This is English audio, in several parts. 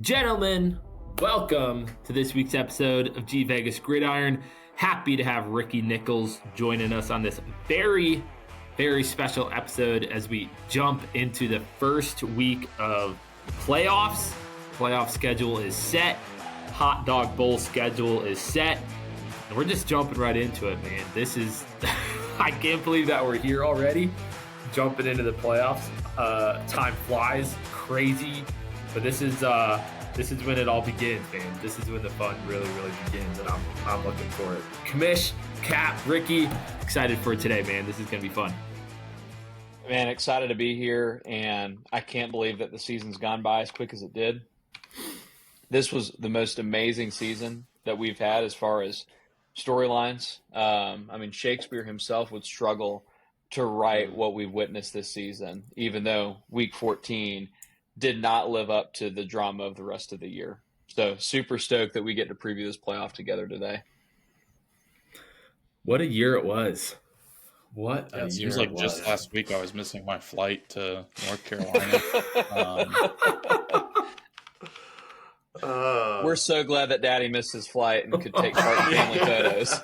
Gentlemen, welcome to this week's episode of G Vegas Gridiron. Happy to have Ricky Nichols joining us on this very, very special episode as we jump into the first week of playoffs. Playoff schedule is set. Hot Dog Bowl schedule is set. And we're just jumping right into it, man. This is, I can't believe that we're here already, jumping into the playoffs. Time flies, crazy. But this is when it all begins, man. This is when the fun really, really begins, and I'm looking for it. Kamish, Cap, Ricky, excited for today, man. This is gonna be fun. Man, excited to be here, and I can't believe that the season's gone by as quick as it did. This was the most amazing season that we've had as far as storylines. Shakespeare himself would struggle to write what we've witnessed this season, even though Week 14 did not live up to the drama of the rest of the year. So super stoked that we get to preview this playoff together today. What a year it was. It seems like just last week I was missing my flight to North Carolina. We're so glad that Daddy missed his flight and could take part in family photos.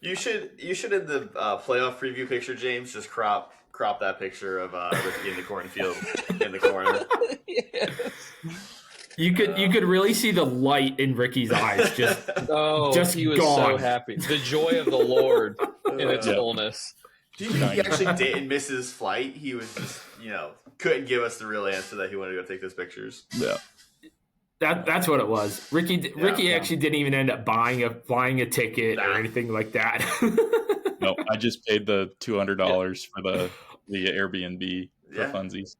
You should in the playoff preview picture, James, just crop that picture of Ricky in the cornfield in the corner. Yes. You could really see the light in Ricky's eyes. Just he was gone. So happy. The joy of the Lord in its fullness. Do you think he actually didn't miss his flight? He was just, couldn't give us the real answer that he wanted to go take those pictures. Yeah. That's what it was. Ricky actually didn't even end up buying a ticket or anything like that. No, I just paid the $200 for the Airbnb for funsies.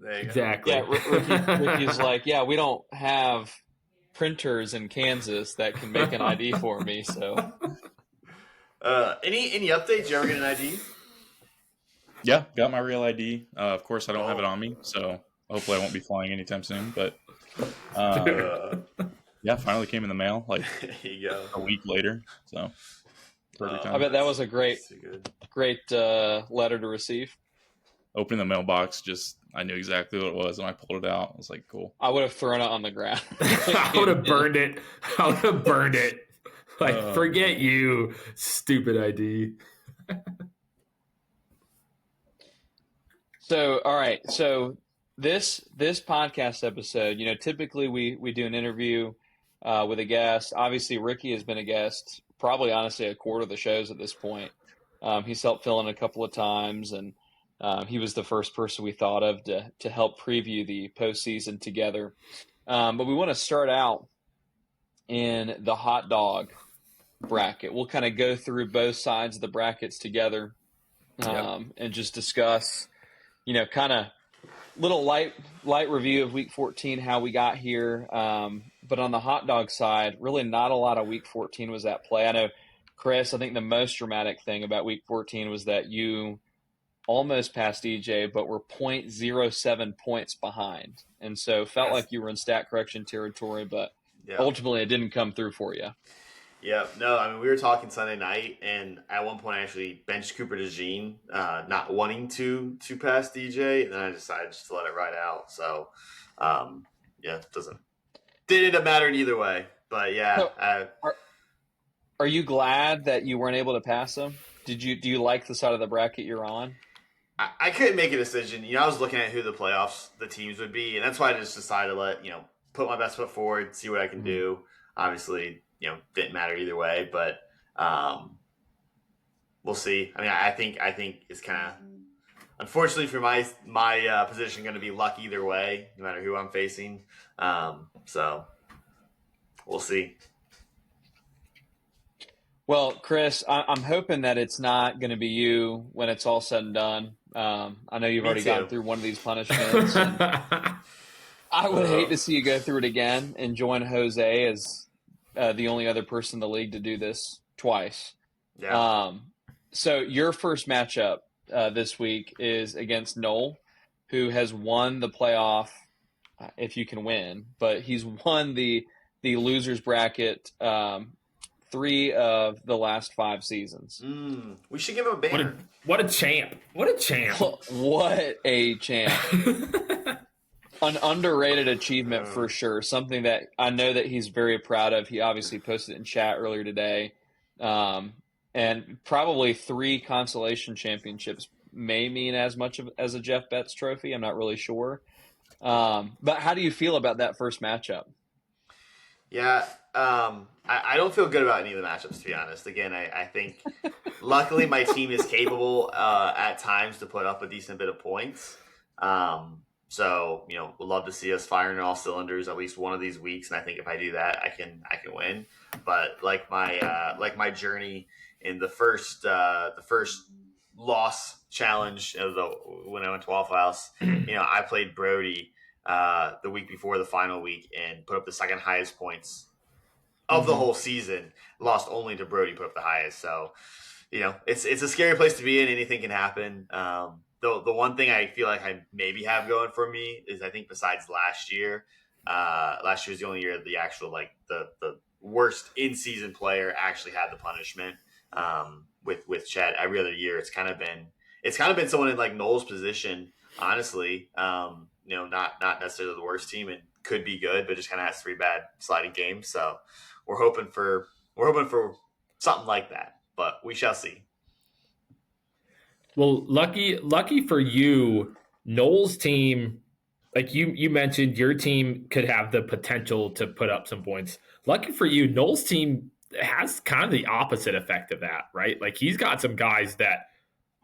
There you go. Exactly. Yeah, Ricky's like, we don't have printers in Kansas that can make an ID for me. So, any updates? You ever get an ID? Yeah, got my real ID. Of course, I don't have it on me, so hopefully I won't be flying anytime soon. But finally came in the mail like there you go. a week later. So. I bet that was a great letter to receive. Opening the mailbox, I knew exactly what it was, and I pulled it out. I was like, cool. I would have thrown it on the ground. I would have burned it. Like, forget you, stupid ID. So, all right. So this podcast episode, typically we do an interview with a guest. Obviously, Ricky has been a guest probably, honestly, a quarter of the shows at this point. He's helped fill in a couple of times, and he was the first person we thought of to help preview the postseason together. But we want to start out in the hot dog bracket. We'll kind of go through both sides of the brackets together and just discuss, kind of little light review of Week 14, how we got here. But on the hot dog side, really not a lot of Week 14 was at play. I know, Chris, I think the most dramatic thing about Week 14 was that you almost passed EJ, but were 0.07 points behind. And so felt like you were in stat correction territory, but ultimately it didn't come through for you. Yeah, no, we were talking Sunday night, and at one point I actually benched Cooper DeJean, not wanting to pass DJ, and then I decided just to let it ride out. So, it didn't end up mattering either way. But So, are you glad that you weren't able to pass him? Do you like the side of the bracket you're on? I couldn't make a decision. I was looking at who the teams would be, and that's why I just decided to put my best foot forward, see what I can do. Obviously, didn't matter either way, but we'll see. I think it's kind of, unfortunately for my position, going to be luck either way, no matter who I'm facing. So we'll see. Well, Chris, I'm hoping that it's not going to be you when it's all said and done. I know you've already gone through one of these punishments. And I would hate to see you go through it again and join Jose as the only other person in the league to do this twice. Yeah. So your first matchup this week is against Noel, who has won the playoff, if you can win, but he's won the losers bracket 3 of the last 5 seasons. We should give him a banner. What a champ. What a champ. What a champ. An underrated achievement for sure. Something that I know that he's very proud of. He obviously posted it in chat earlier today. And probably 3 consolation championships may mean as much as a Jeff Betts trophy. I'm not really sure. But how do you feel about that first matchup? Yeah, I don't feel good about any of the matchups, to be honest. Again, I think luckily my team is capable at times to put up a decent bit of points. So, we'd love to see us firing on all cylinders at least one of these weeks, and I think if I do that, I can win. But like my journey in the first loss challenge when I went to Waffle House, I played Brody the week before the final week and put up the second highest points of the whole season. Lost only to Brody put up the highest. So, it's a scary place to be in. Anything can happen. The one thing I feel like I maybe have going for me is I think besides last year was the only year the actual the worst in-season player actually had the punishment. With Chad, every other year it's kind of been someone in like Noel's position, honestly. Not necessarily the worst team and could be good, but just kind of has 3 bad sliding games. So we're hoping for something like that, but we shall see. Well, lucky for you, Noel's team, like you mentioned, your team could have the potential to put up some points. Lucky for you, Noel's team has kind of the opposite effect of that, right? Like he's got some guys that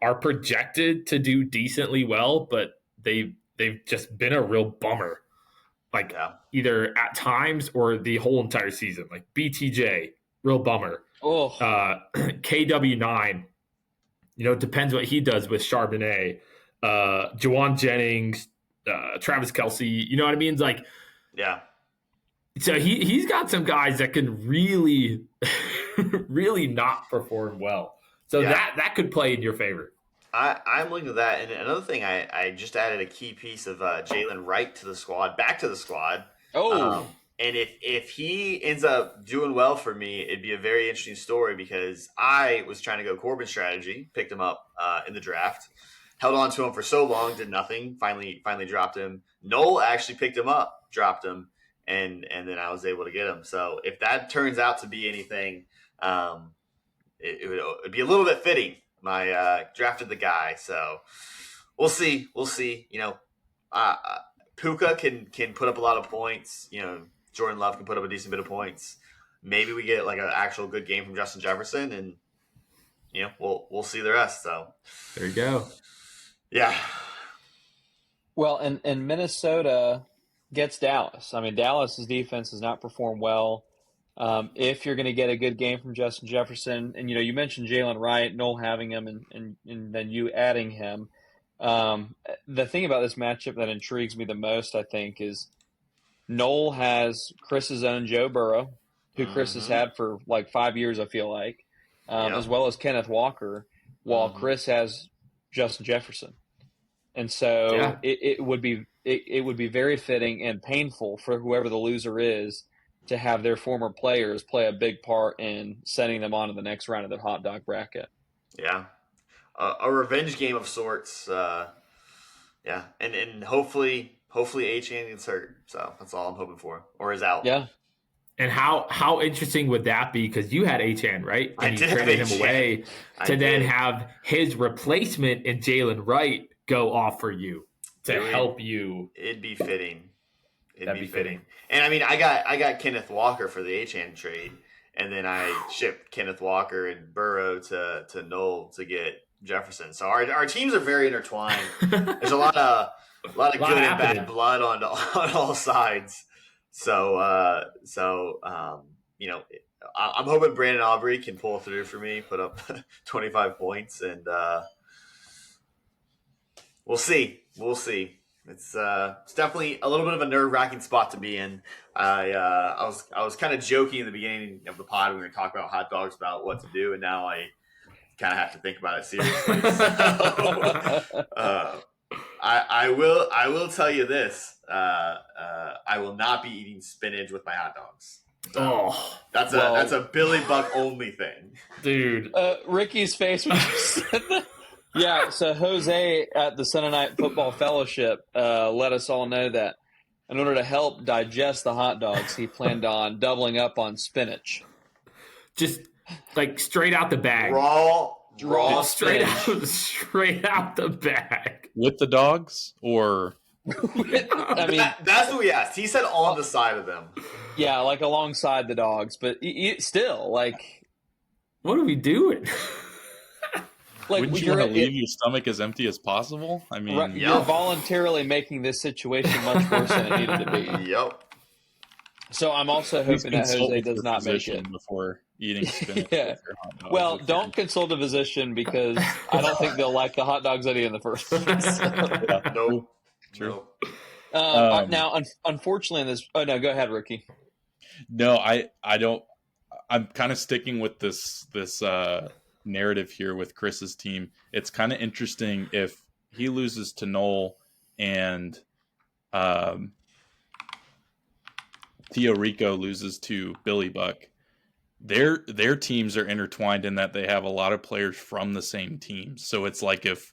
are projected to do decently well, but they've just been a real bummer, like either at times or the whole entire season. Like BTJ, real bummer. KW9, it depends what he does with Charbonnet. Juwan Jennings, Travis Kelce, you know what I mean? It's like, yeah. So he's got some guys that can really, really not perform well. So that could play in your favor. I'm looking at that. And another thing, I just added a key piece of Jalen Wright back to the squad. And if he ends up doing well for me, it'd be a very interesting story because I was trying to go Corbin strategy, picked him up in the draft, held on to him for so long, did nothing, finally dropped him. Noel actually picked him up, dropped him, and then I was able to get him. So if that turns out to be anything, it'd be a little bit fitting. My drafted the guy, so we'll see. Puka can put up a lot of points. Jordan Love can put up a decent bit of points. Maybe we get like an actual good game from Justin Jefferson, and we'll see the rest. So there you go. Yeah. Well, and Minnesota gets Dallas. I mean, Dallas's defense has not performed well. If you're going to get a good game from Justin Jefferson, and you mentioned Jalen Wright, Noel having him, and then you adding him. The thing about this matchup that intrigues me the most, I think, is Noel has Chris's own Joe Burrow, who Chris has had for like 5 years, I feel like, as well as Kenneth Walker, while Chris has Justin Jefferson. And so it would be very fitting and painful for whoever the loser is to have their former players play a big part in sending them on to the next round of the hot dog bracket. Yeah. A revenge game of sorts. And hopefully Achane gets hurt. So that's all I'm hoping for. Or is out. Yeah. And how interesting would that be? Because you had Achane, right? And you traded him away to then have his replacement in Jalen Wright go off for you to help you. It'd be fitting. It'd be fitting. And I mean, I got Kenneth Walker for the Achane trade, and then I shipped Kenneth Walker and Burrow to Noel to get Jefferson. So our teams are very intertwined. There's a lot of good and bad blood on all sides. So I'm hoping Brandon Aubrey can pull through for me, put up 25 points, and we'll see. It's definitely a little bit of a nerve-wracking spot to be in. I was kind of joking in the beginning of the pod when we were talking about hot dogs, about what to do, and now I kind of have to think about it seriously. So, I will tell you this: I will not be eating spinach with my hot dogs. So that's a Billy Buck only thing, dude. Ricky's face when you said that. Yeah, so Jose at the Sunday Night Football Fellowship let us all know that in order to help digest the hot dogs, he planned on doubling up on spinach. Just like straight out the bag. Raw straight spinach. straight out the bag. With the dogs, or I mean, that's what we asked. He said on the side of them. yeah, like alongside the dogs, but still, like, what are we doing? like, wouldn't you want to leave your stomach as empty as possible? I mean, right, you're voluntarily making this situation much worse than it needed to be. Yep. So I'm also hoping that Jose does not make it before eating spinach. Yeah. With your hot dogs, Well, don't consult a physician because I don't think they'll like the hot dogs idea in the first place. Yeah, Nope. True. Now, unfortunately, in this. Oh no, go ahead, Ricky. No, I don't. I'm kind of sticking with this narrative here with Chris's team. It's kind of interesting if he loses to Noel and Theo Rico loses to Billy Buck. Their teams are intertwined in that they have a lot of players from the same team. So it's like if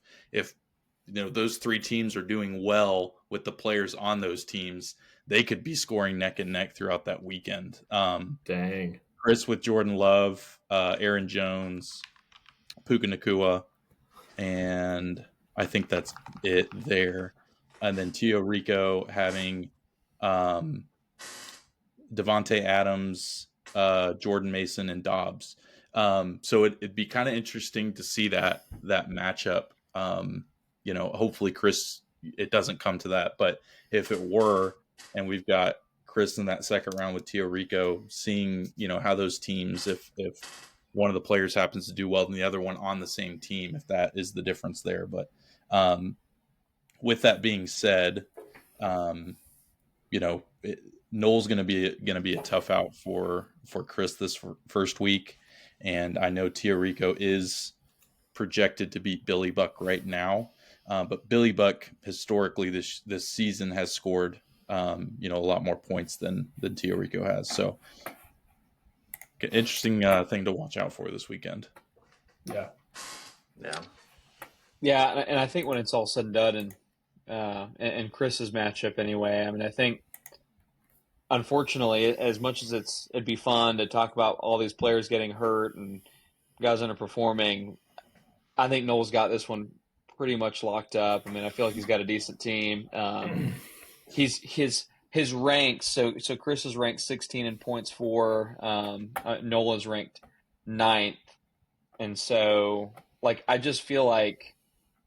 those three teams are doing well with the players on those teams, they could be scoring neck and neck throughout that weekend. Dang. Chris with Jordan Love, Aaron Jones, Puka Nakua, and I think that's it there. And then Tio Rico having Devontae Adams, Jordan Mason, and Dobbs. So it'd be kind of interesting to see that matchup. Hopefully Chris, it doesn't come to that, but if it were, and we've got Chris in that second round with Tio Rico, seeing how those teams, if one of the players happens to do well than the other one on the same team, if that is the difference there. But with that being said, Noel's going to be a tough out for Chris this first week, and I know Tio Rico is projected to beat Billy Buck right now, but Billy Buck historically this season has scored a lot more points than Tio Rico has. So interesting thing to watch out for this weekend. Yeah. And I think when it's all said and done, and Chris's matchup anyway, I mean, I think unfortunately, as much as it'd be fun to talk about all these players getting hurt and guys underperforming, I think Noel's got this one pretty much locked up. I mean, I feel like he's got a decent team. His ranks. So Chris is ranked 16 in points for. Noel is ranked 9th, and so I just feel like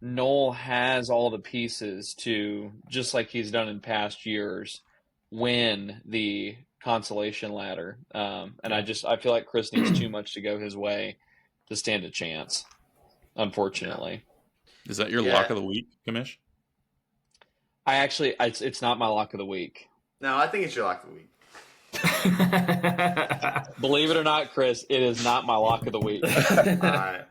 Noel has all the pieces to, just like he's done in past years, win the consolation ladder. And I feel like Chris needs too much to go his way to stand a chance, unfortunately. Is that your lock of the week, Kamish? It's not my lock of the week. No, I think it's your lock of the week. Believe it or not, Chris, it is not my lock of the week. All right.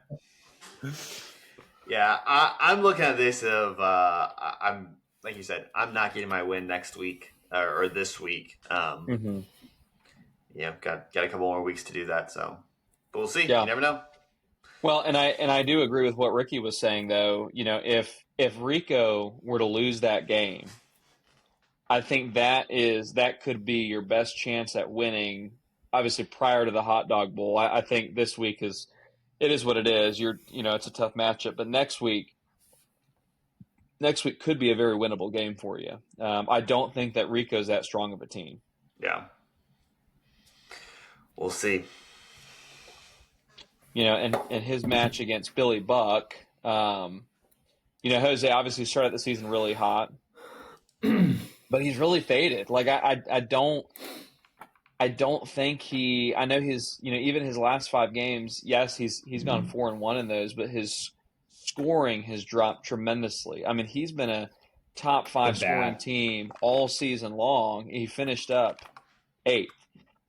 Yeah, I'm looking at this I'm like you said, I'm not getting my win next week or this week. Got a couple more weeks to do that, so but we'll see. Yeah. You never know. Well, and I do agree with what Ricky was saying, though. If Rico were to lose that game, I think that could be your best chance at winning. Obviously, prior to the Hot Dog Bowl, I think this week is what it is. It's a tough matchup, but next week could be a very winnable game for you. I don't think that Rico's that strong of a team. Yeah, we'll see. And his match against Billy Buck, Jose obviously started the season really hot, but he's really faded. I don't think I know his, even his last 5 games, yes, he's gone 4-1 in those, but his scoring has dropped tremendously. I mean, he's been a top 5 scoring team all season long. He finished up 8th.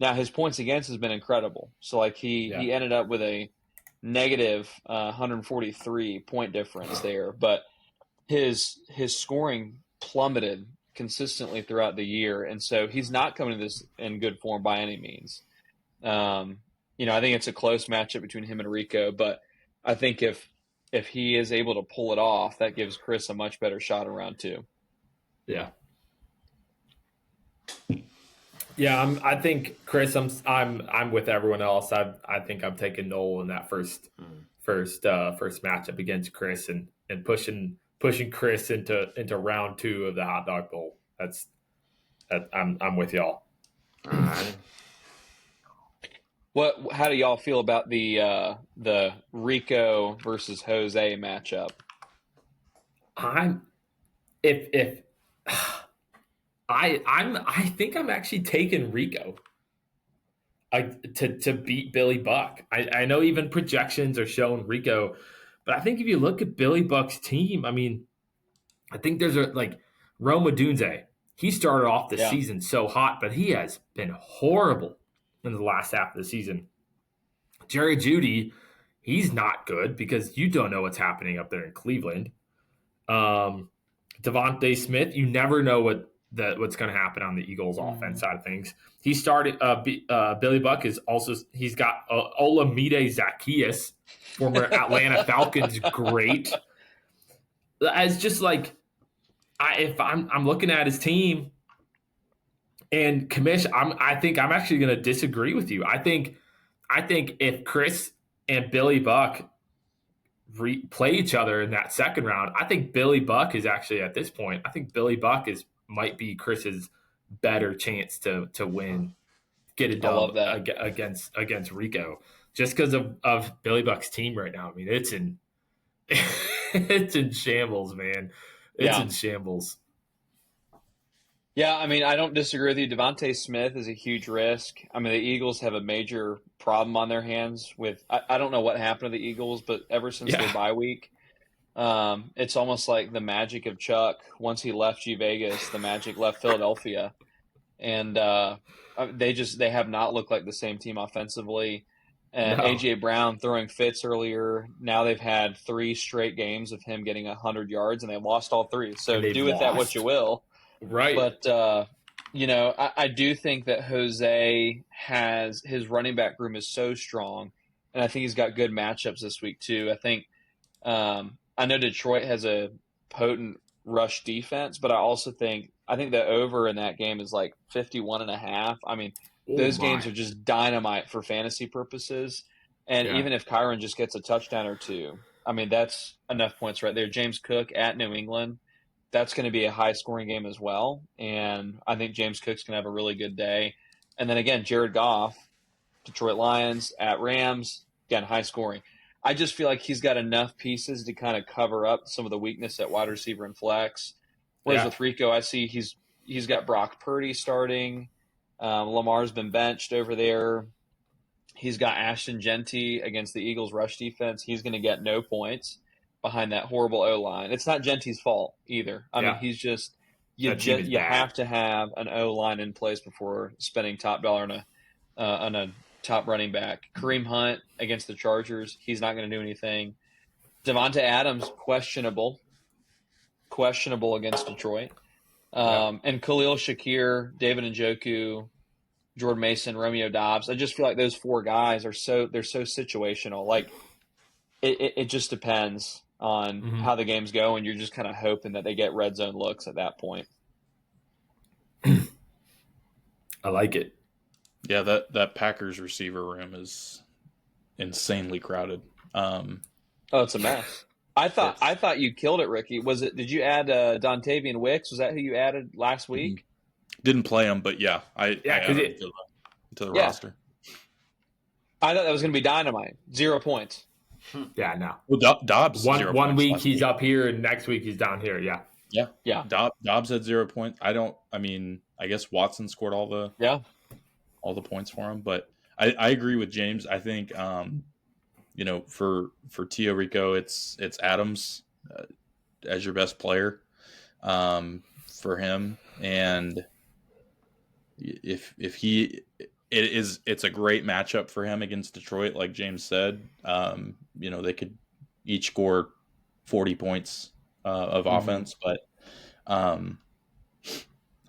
Now his points against has been incredible. So he ended up with a negative 143 point difference there, but his scoring plummeted consistently throughout the year, and so he's not coming to this in good form by any means. I think it's a close matchup between him and Rico, but I think if he is able to pull it off, that gives Chris a much better shot in round 2. Yeah. Yeah, I think Chris. I'm with everyone else. I think I'm taking Noel in that first matchup against Chris and pushing Chris into round 2 of the hot dog bowl. I'm with y'all. All right. How do y'all feel about the Rico versus Jose matchup? I think I'm actually taking Rico to beat Billy Buck. I know even projections are showing Rico, but I think if you look at Billy Buck's team, I mean, I think there's Roma Dunze. He started off the season so hot, but he has been horrible in the last half of the season. Jerry Jeudy, he's not good because you don't know what's happening up there in Cleveland. Devontae Smith, you never know what's going to happen on the Eagles' offense side of things. He started. Billy Buck he's got Olamide Zaccheaus, former Atlanta Falcons great. As just if I'm looking at his team and Commish, I think I'm actually going to disagree with you. I think if Chris and Billy Buck play each other in that second round, I think Billy Buck is actually at this point. I think Billy Buck might be Chris's better chance to win, get a dub against Rico, just because of Billy Buck's team right now. I mean, it's in it's in shambles, man. It's in shambles. Yeah, I mean, I don't disagree with you. Devontae Smith is a huge risk. I mean, the Eagles have a major problem on their hands with I don't know what happened to the Eagles, but ever since their bye week, it's almost like the magic of Chuck. Once he left G Vegas, the magic left Philadelphia. And they have not looked like the same team offensively. And A.J. Brown throwing fits earlier. Now they've had 3 straight games of him getting 100 yards, and they lost all 3. So do with that what you will. Right. But, I do think that Jose his running back room is so strong, and I think he's got good matchups this week too. I think I know Detroit has a potent rush defense, but I think the over in that game is like 51.5. I mean, those games are just dynamite for fantasy purposes. And even if Kyron just gets a touchdown or 2, I mean, that's enough points right there. James Cook at New England, that's going to be a high-scoring game as well. And I think James Cook's going to have a really good day. And then, again, Jared Goff, Detroit Lions at Rams, again, high-scoring. I just feel like he's got enough pieces to kind of cover up some of the weakness at wide receiver and flex. Whereas with Rico, I see he's got Brock Purdy starting. Lamar's been benched over there. He's got Ashton Genty against the Eagles' rush defense. He's going to get no points behind that horrible O-line. It's not Genty's fault either. I mean, he's just you have to have an O-line in place before spending top dollar on a top running back. Kareem Hunt against the Chargers, he's not going to do anything. Devonta Adams, questionable against Detroit. And Khalil Shakir, David Njoku, Jordan Mason, Romeo Dobbs. I just feel like those 4 guys they're so situational. Like it just depends on how the games go, and you're just kind of hoping that they get red zone looks at that point. I like it. Yeah, that Packers receiver room is insanely crowded. It's a mess. I thought you killed it, Ricky. Did you add Dontavian Wicks? Was that who you added last week? Didn't play him, but I added him to the roster. I thought that was going to be dynamite. 0 points. Yeah, no. Well, Dobbs. One week he's up here, and next week he's down here. Yeah. Dobbs had 0 points. I guess Watson scored all the points for him, but I agree with James. I think for Tio Rico, it's Adams as your best player for him, and if he. It's a great matchup for him against Detroit, like James said. They could each score 40 points of offense, but I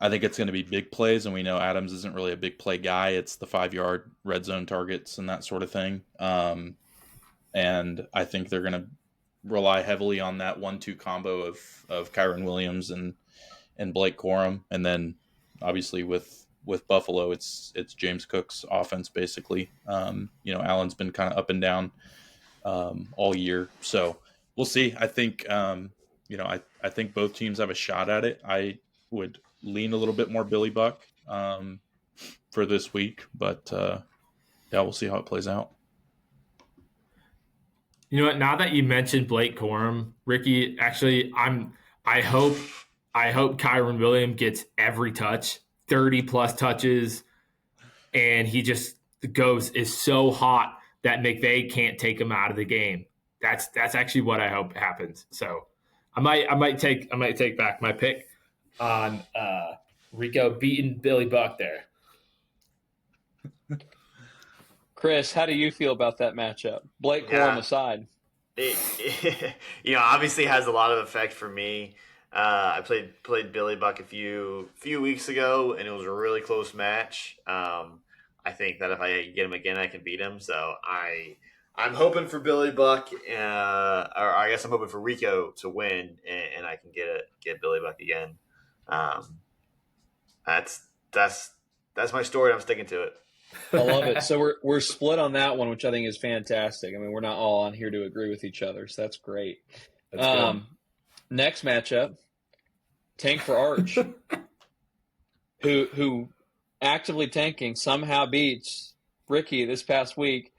think it's going to be big plays, and we know Adams isn't really a big play guy. It's the 5-yard red zone targets and that sort of thing. And I think they're going to rely heavily on that 1-2 combo of Kyron Williams and Blake Corum, and then obviously with Buffalo, it's James Cook's offense basically. Allen's been kind of up and down all year, so we'll see. I think I think both teams have a shot at it. I would lean a little bit more Billy Buck for this week, but we'll see how it plays out. You know what? Now that you mentioned Blake Corum, Ricky, actually, I hope Kyron Williams gets every touch, 30 plus touches, and he just is so hot that McVay can't take him out of the game. That's actually what I hope happens. So I might take back my pick on Rico beating Billy Buck there. Chris, how do you feel about that matchup? Blake Corum aside. It obviously has a lot of effect for me. I played Billy Buck a few weeks ago, and it was a really close match. I think that if I get him again, I can beat him. So I'm hoping for Billy Buck, or I guess I'm hoping for Rico to win, and I can get Billy Buck again. That's my story. I'm sticking to it. I love it. So we're split on that one, which I think is fantastic. I mean, we're not all on here to agree with each other, so that's great. That's good. Next matchup, Tank for Arch, who actively tanking somehow beats Ricky this past week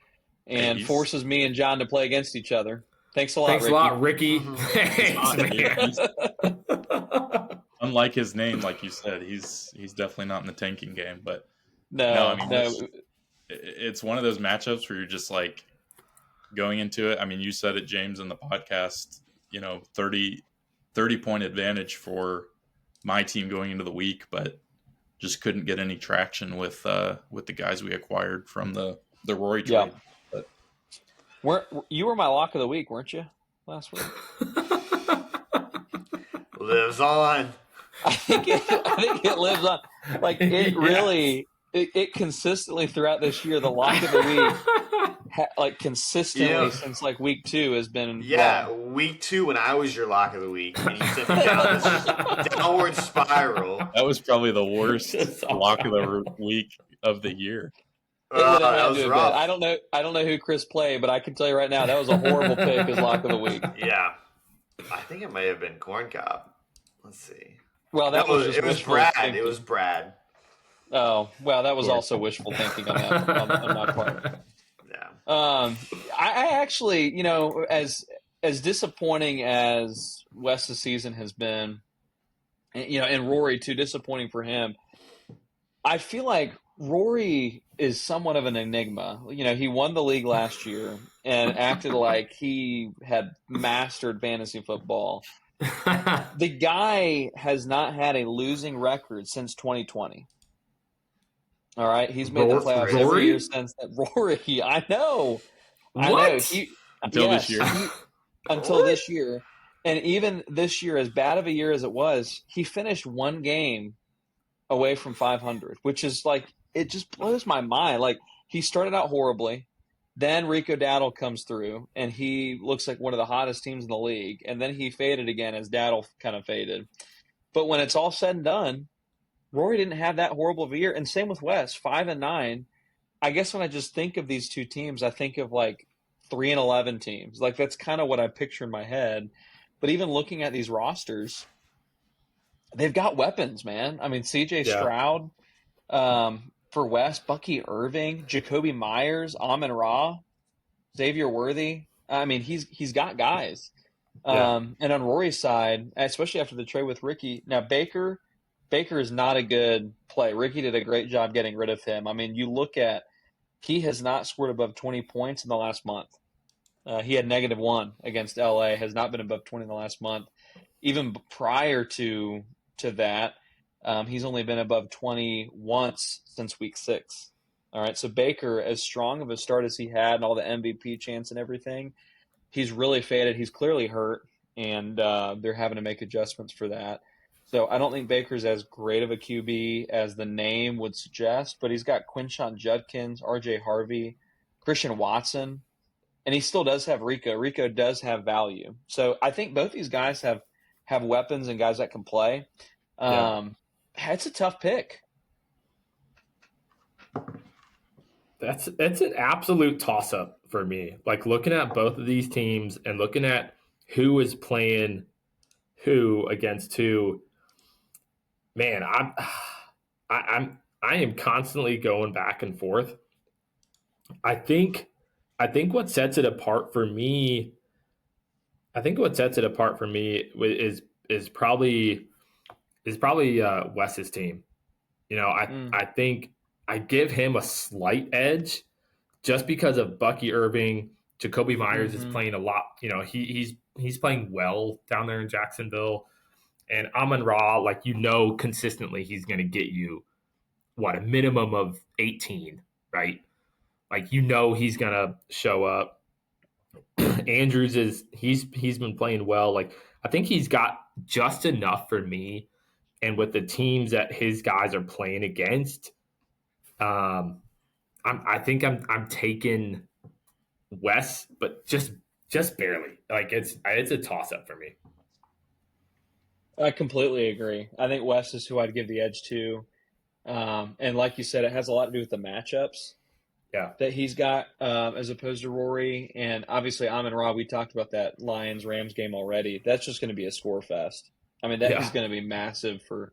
and forces me and John to play against each other. Thanks a lot, Ricky. Thanks, man. Unlike his name, like you said, he's definitely not in the tanking game, but no. It's one of those matchups where you're just like going into it. I mean, you said it, James, in the podcast, 30-point advantage for my team going into the week, but just couldn't get any traction with the guys we acquired from the Rory trade. Yeah. But you were my lock of the week, weren't you, last week? Lives on. I think it lives on. Like it really. It consistently throughout this year, the lock of the week, consistently since week 2 has been. Yeah, week 2 when I was your lock of the week, and you sent me down this downward spiral. That was probably the worst lock of the week of the year. That was rough. I don't know who Chris played, but I can tell you right now that was a horrible pick as lock of the week. Yeah, I think it may have been Corn Cob. Let's see. Well, it was Brad. Thinking. It was Brad. Oh, well, that was also wishful thinking on my part. Yeah. I actually, as disappointing as Wes's season has been, and Rory too, disappointing for him. I feel like Rory is somewhat of an enigma. He won the league last year and acted like he had mastered fantasy football. The guy has not had a losing record since 2020. All right, he's made the playoffs every year since that. Rory, I know. Until this year. Until this year. And even this year, as bad of a year as it was, he finished one game away from 500, which is it just blows my mind. He started out horribly. Then Rico Dowdle comes through, and he looks like one of the hottest teams in the league. And then he faded again as Dowdle kind of faded. But when it's all said and done, Rory didn't have that horrible of a year. And same with Wes, 5-9. I guess when I just think of these two teams, I think of 3-11 teams. That's kind of what I picture in my head. But even looking at these rosters, they've got weapons, man. I mean, CJ Stroud for Wes, Bucky Irving, Jacoby Myers, Amon-Ra, Xavier Worthy. I mean, he's got guys. And on Rory's side, especially after the trade with Ricky, now Baker is not a good play. Ricky did a great job getting rid of him. I mean, you look at he has not scored above 20 points in the last month. He had -1 against LA, has not been above 20 in the last month. Even prior to that, he's only been above 20 once since week 6. All right, so Baker, as strong of a start as he had and all the MVP chance and everything, he's really faded. He's clearly hurt, and they're having to make adjustments for that. So I don't think Baker's as great of a QB as the name would suggest, but he's got Quinshon Judkins, RJ Harvey, Christian Watson, and he still does have Rico. Rico does have value. So I think both these guys have weapons and guys that can play. That's a tough pick. That's an absolute toss-up for me. Like looking at both of these teams and looking at who is playing who against who, man, I am constantly going back and forth. I think what sets it apart for me. I think what sets it apart for me is probably Wes's team. You know, I think I give him a slight edge just because of Bucky Irving. Jacoby Myers is playing a lot. You know, he's playing well down there in Jacksonville. And Amon-Ra, like, consistently he's going to get you, a minimum of 18, right? Like, he's going to show up. Andrews he's been playing well. Like, I think he's got just enough for me. And with the teams that his guys are playing against, I think I'm taking Wes, but just barely. Like it's a toss up for me. I completely agree. I think Wes is who I'd give the edge to. And like you said, it has a lot to do with the matchups that he's got as opposed to Rory. And obviously, Amon-Ra, we talked about that Lions-Rams game already. That's just going to be a score fest. I mean, that is going to be massive for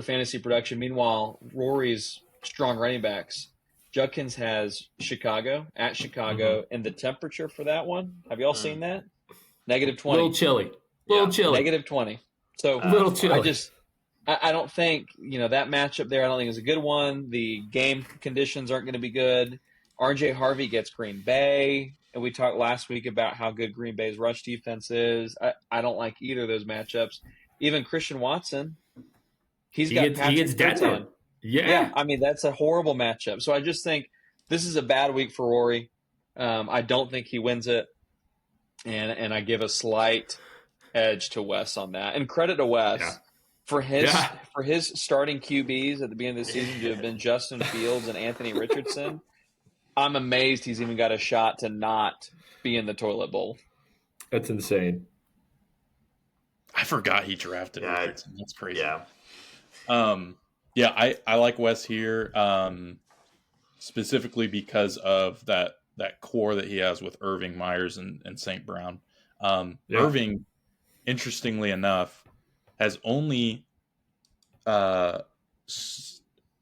fantasy production. Meanwhile, Rory's strong running backs. Judkins has Chicago, and the temperature for that one, have you all seen that? -20. A little chilly. -20. So a little chilly. I don't think, that matchup there, I don't think is a good one. The game conditions aren't going to be good. RJ Harvey gets Green Bay, and we talked last week about how good Green Bay's rush defense is. I don't like either of those matchups. Even Christian Watson, he gets Denver. Yeah, I mean, that's a horrible matchup. So I just think this is a bad week for Rory. I don't think he wins it, and I give a slight edge to Wes on that. And credit to Wes for his starting QBs at the beginning of the season to have been Justin Fields and Anthony Richardson. I'm amazed he's even got a shot to not be in the toilet bowl. That's insane. I forgot he drafted Richardson. That's crazy. Yeah. I like Wes here, specifically because of that core that he has with Irving, Myers, and St. Brown. Irving, interestingly enough, has only has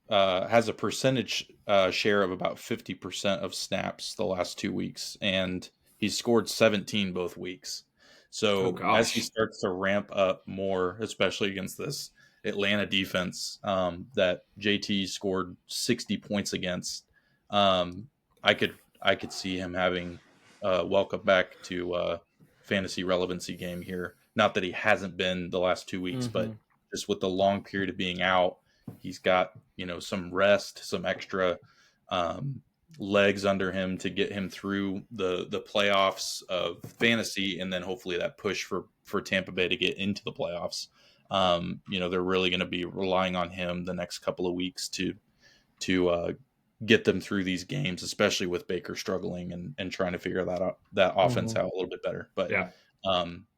a percentage share of about 50% of snaps the last 2 weeks, and he's scored 17 both weeks. So as he starts to ramp up more, especially against this Atlanta defense that JT scored 60 points against, I could see him having welcome back to fantasy relevancy game here. Not that he hasn't been the last 2 weeks, but just with the long period of being out, he's got some rest, some extra legs under him to get him through the playoffs of fantasy, and then hopefully that push for Tampa Bay to get into the playoffs. They're really going to be relying on him the next couple of weeks to get them through these games, especially with Baker struggling and trying to figure that offense out a little bit better. But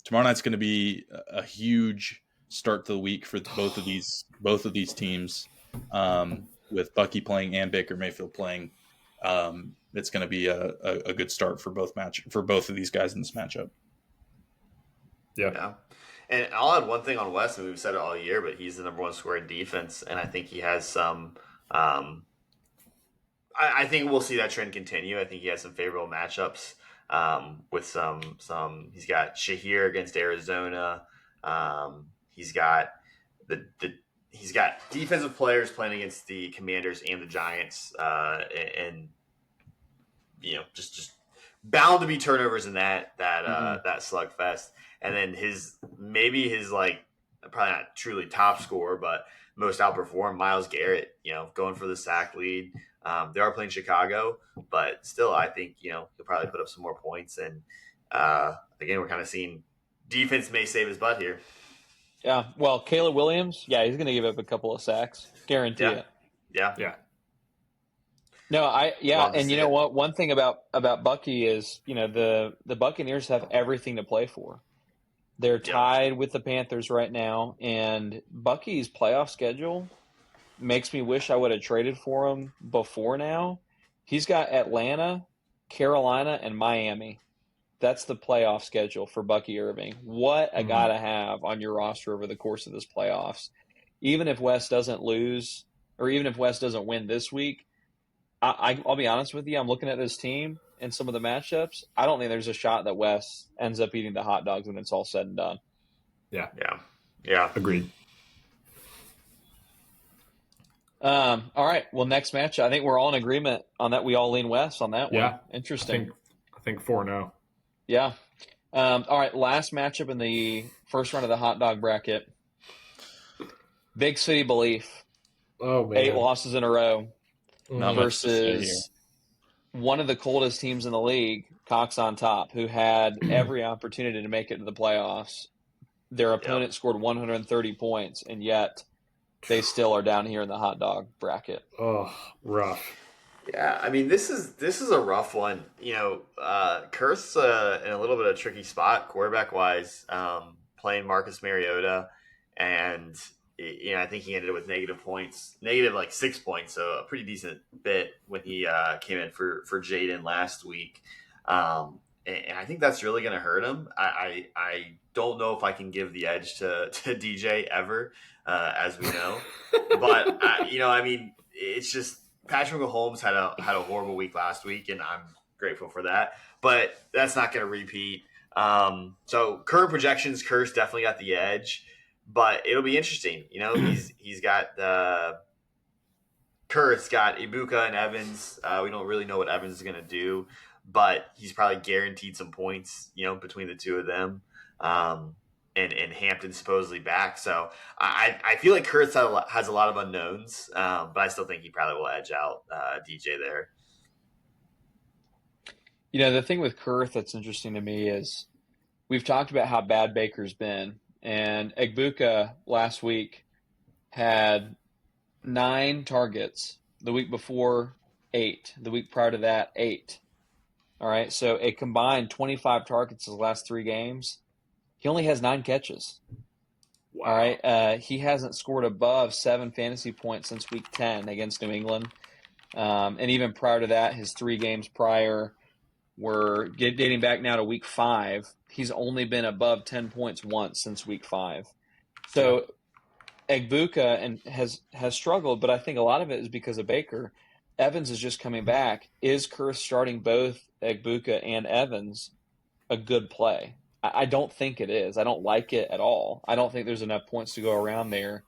tomorrow night's going to be a huge start to the week for both of these teams. With Bucky playing and Baker Mayfield playing, it's going to be a good start for both of these guys in this matchup. Yeah. And I'll add one thing on West, and we've said it all year, but he's the number one scorer in defense, and I think he has some. I think we'll see that trend continue. I think he has some favorable matchups with some. He's got Shahir against Arizona. He's got he's got defensive players playing against the Commanders and the Giants, and just bound to be turnovers in that slugfest. And then his like probably not truly top scorer, but most outperformed, Myles Garrett, going for the sack lead. They are playing Chicago, but still, I think he'll probably put up some more points. And again, we're kind of seeing defense may save his butt here. Yeah, well, Caleb Williams, he's going to give up a couple of sacks, guarantee it. Yeah. No, and you know what? One thing about Bucky is, the Buccaneers have everything to play for. They're tied with the Panthers right now, and Bucky's playoff schedule makes me wish I would have traded for him before now. He's got Atlanta, Carolina, and Miami. That's the playoff schedule for Bucky Irving. What a guy to have on your roster over the course of this playoffs. Even if West doesn't lose, or even if West doesn't win this week, I'll be honest with you, I'm looking at this team and some of the matchups. I don't think there's a shot that West ends up eating the hot dogs when it's all said and done. Yeah. Agreed. All right. Well, next match, I think we're all in agreement on that. We all lean West on that one. Yeah. Interesting. I think 4-0. Yeah. All right. Last matchup in the first round of the hot dog bracket. Big City Belief. Oh, man. 8 losses in a row Not much to say here. versus one of the coldest teams in the league, Cox on top, who had every opportunity to make it to the playoffs. Their opponent scored 130 points, and yet they still are down here in the hot dog bracket. Oh, rough. Yeah, I mean, this is a rough one. Kurth's in a little bit of a tricky spot quarterback wise, playing Marcus Mariota, and I think he ended up with negative points, negative like 6 points, so a pretty decent bit when he came in for Jaden last week. And I think that's really going to hurt him. I don't know if I can give the edge to DJ ever, as we know, but I mean, it's just Patrick Mahomes had a horrible week last week, and I'm grateful for that. But that's not going to repeat. So current projections, Kurt's definitely got the edge, but it'll be interesting. He's got Kurt's got Ibuka and Evans. We don't really know what Evans is going to do, but he's probably guaranteed some points, between the two of them. And Hampton's supposedly back. So I feel like Kurtz has a lot of unknowns, but I still think he probably will edge out DJ there. The thing with Kurth that's interesting to me is we've talked about how bad Baker's been, and Egbuka last week had 9 targets. The week before, 8. The week prior to that, 8. All right, so a combined 25 targets his last 3 games. He only has 9 catches. Wow. All right. He hasn't scored above 7 fantasy points since week 10 against New England. And even prior to that, his 3 games prior were dating back now to week 5. He's only been above 10 points once since week 5. So Egbuka has struggled, but I think a lot of it is because of Baker. Evans is just coming back. Is Kurth starting both Egbuka and Evans a good play? I don't think it is. I don't like it at all. I don't think there's enough points to go around there.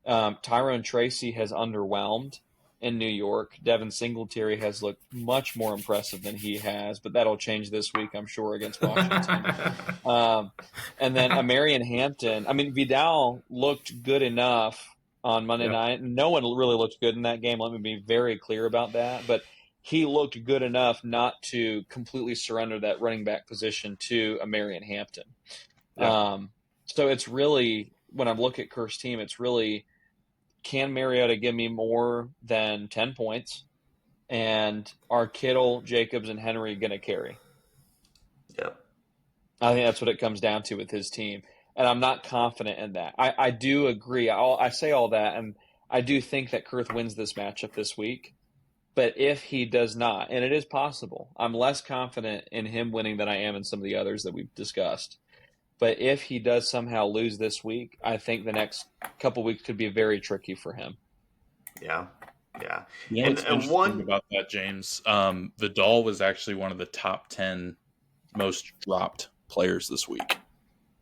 Tyrone Tracy has underwhelmed in New York. Devin Singletary has looked much more impressive than he has, but that'll change this week, I'm sure, against Washington. And then Amarian Hampton. I mean, Vidal looked good enough on Monday night. No one really looked good in that game. Let me be very clear about that. But he looked good enough not to completely surrender that running back position to Amarian Hampton. So it's really, when I look at Kurth's team, it's really, can Mariota give me more than 10 points? And are Kittle, Jacobs, and Henry going to carry? Yeah. I think that's what it comes down to with his team. And I'm not confident in that. I do agree. I say all that, and I do think that Kurth wins this matchup this week. But if he does not, and it is possible, I'm less confident in him winning than I am in some of the others that we've discussed. But if he does somehow lose this week, I think the next couple weeks could be very tricky for him. Yeah. What's interesting about that, James? Vidal was actually one of the top 10 most dropped players this week.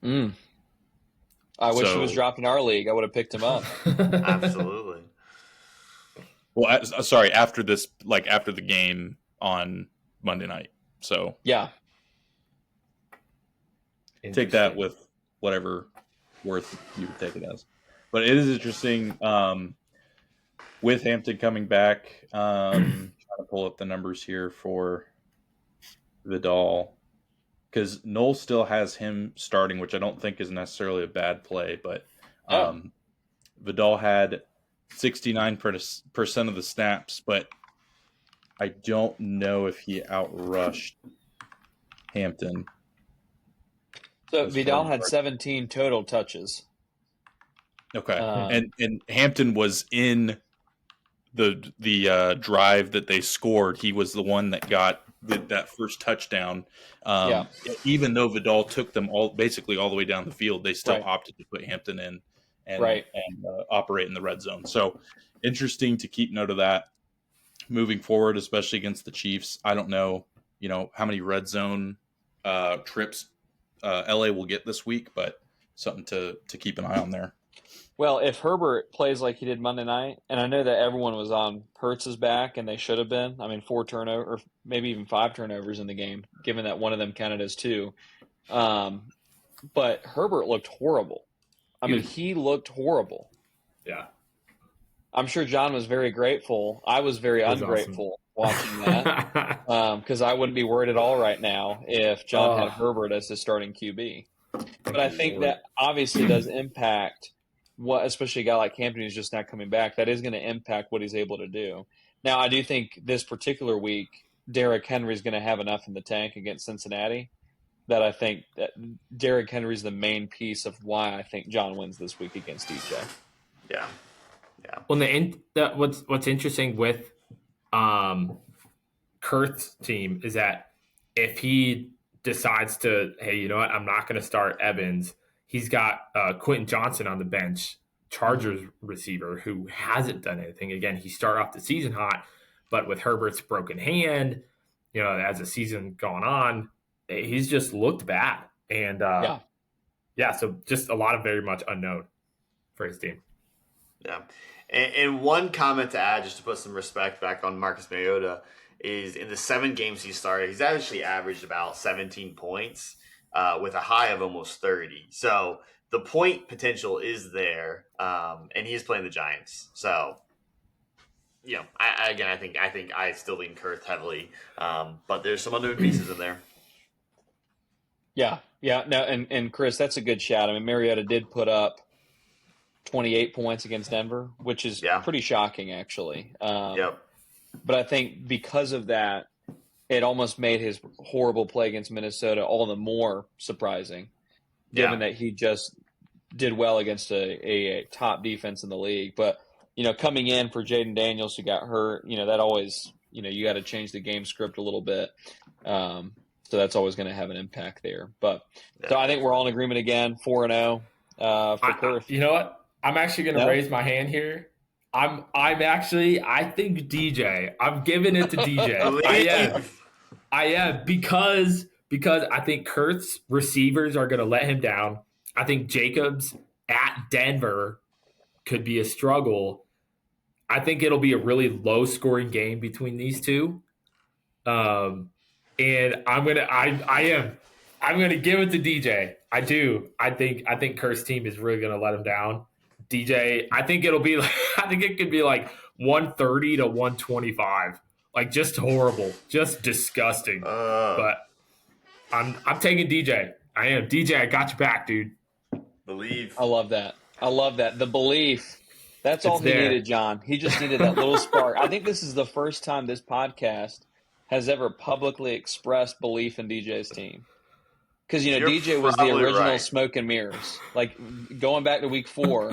I wish he was dropped in our league. I would have picked him up. Absolutely. Well, sorry, after the game on Monday night. So yeah, take that with whatever worth you would take it as. But it is interesting with Hampton coming back. Trying to pull up the numbers here for Vidal, because Noel still has him starting, which I don't think is necessarily a bad play. But Vidal had 69% of the snaps, but I don't know if he outrushed Hampton. So Vidal had 17 total touches. Okay, and Hampton was in the drive that they scored. He was the one that got that first touchdown. Even though Vidal took them basically all the way down the field, they still opted to put Hampton in and operate in the red zone. So interesting to keep note of that moving forward, especially against the Chiefs. I don't know, how many red zone trips LA will get this week, but something to keep an eye on there. Well, if Herbert plays like he did Monday night, and I know that everyone was on Hurts's back, and they should have been. I mean, 4 turnovers, or maybe even 5 turnovers in the game, given that one of them counted as 2. But Herbert looked horrible. He looked horrible. Yeah. I'm sure John was very grateful. I was very ungrateful watching that because I wouldn't be worried at all right now if John had Herbert as his starting QB. But I think that obviously does impact especially a guy like Hampton who's just not coming back. That is going to impact what he's able to do. Now, I do think this particular week, Derrick Henry's going to have enough in the tank against Cincinnati that I think that Derrick Henry's the main piece of why I think John wins this week against DJ. Yeah. Well, what's interesting with Kurth's team is that if he decides to, hey, you know what, I'm not going to start Evans, he's got Quentin Johnson on the bench, Chargers receiver, who hasn't done anything. Again, he started off the season hot, but with Herbert's broken hand, as the season gone on, he's just looked bad. And so just a lot of very much unknown for his team. Yeah. And one comment to add, just to put some respect back on Marcus Mariota, is in the 7 games he started, he's actually averaged about 17 points with a high of almost 30. So the point potential is there, and he's playing the Giants. So, I think I still lean Kurth heavily, but there's some other pieces in there. Yeah. No, and Chris, that's a good shout. I mean, Mariota did put up 28 points against Denver, which is pretty shocking, actually. But I think because of that, it almost made his horrible play against Minnesota all the more surprising, given that he just did well against a top defense in the league. But, coming in for Jaden Daniels, who got hurt, that always, you got to change the game script a little bit. So that's always going to have an impact there. But so I think we're all in agreement again, 4-0 for Kurth. You know what? I'm actually going to raise my hand here. I think DJ. I'm giving it to DJ. I am because I think Kurth's receivers are going to let him down. I think Jacobs at Denver could be a struggle. I think it'll be a really low scoring game between these two. And I'm gonna give it to DJ. I do. I think Kurth's team is really going to let him down. DJ, I think it could be like 130 to 125. Like just horrible, just disgusting. But I'm taking DJ. I am. DJ, I got your back, dude. Believe. I love that. The belief. That's all he needed, John. He just needed that little spark. I think this is the first time this podcast has ever publicly expressed belief in DJ's team. Because, DJ was the original smoke and mirrors. Like, going back to week 4,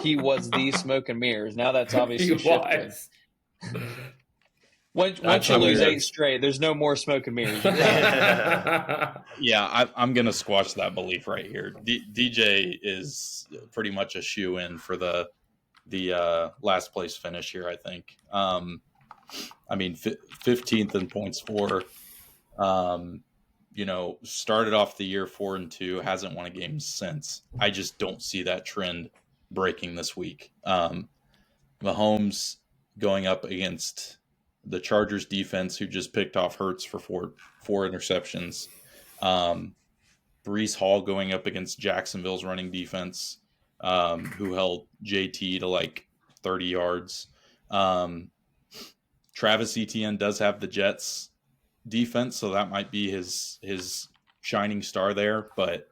he was the smoke and mirrors. Now that's obviously shifted. Once you lose 8 straight, there's no more smoke and mirrors. Yeah, I'm going to squash that belief right here. DJ is pretty much a shoe-in for the last place finish here, I think. 15th in points for. Started off the year 4-2, hasn't won a game since. I just don't see that trend breaking this week. Mahomes going up against the Chargers defense, who just picked off Hurts for four interceptions. Breece Hall going up against Jacksonville's running defense, who held JT to like 30 yards. Travis Etienne does have the Jets defense, so that might be his shining star there, but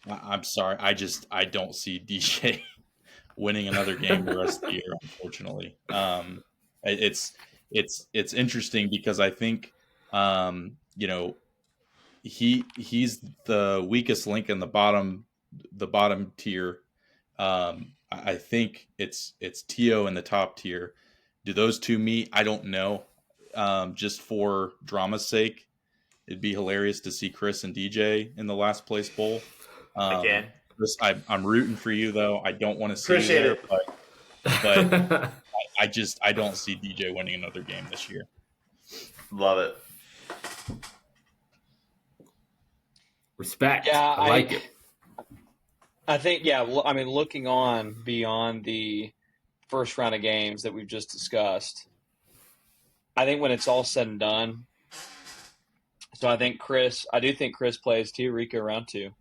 I'm sorry, I don't see DJ winning another game the rest of the year, unfortunately. It's interesting because I think he's the weakest link in the bottom tier. I think it's Tio in the top tier. Do those two meet? I don't know. Just for drama's sake, it'd be hilarious to see Chris and DJ in the last place bowl. Again, Chris, I'm rooting for you though. I don't want to see appreciate you there, it. but I don't see DJ winning another game this year. Love it. Respect. Yeah, I like it. I think, yeah, I mean, looking on beyond the first round of games that we've just discussed, I think when it's all said and done, so I do think Chris plays Tia Rico round 2,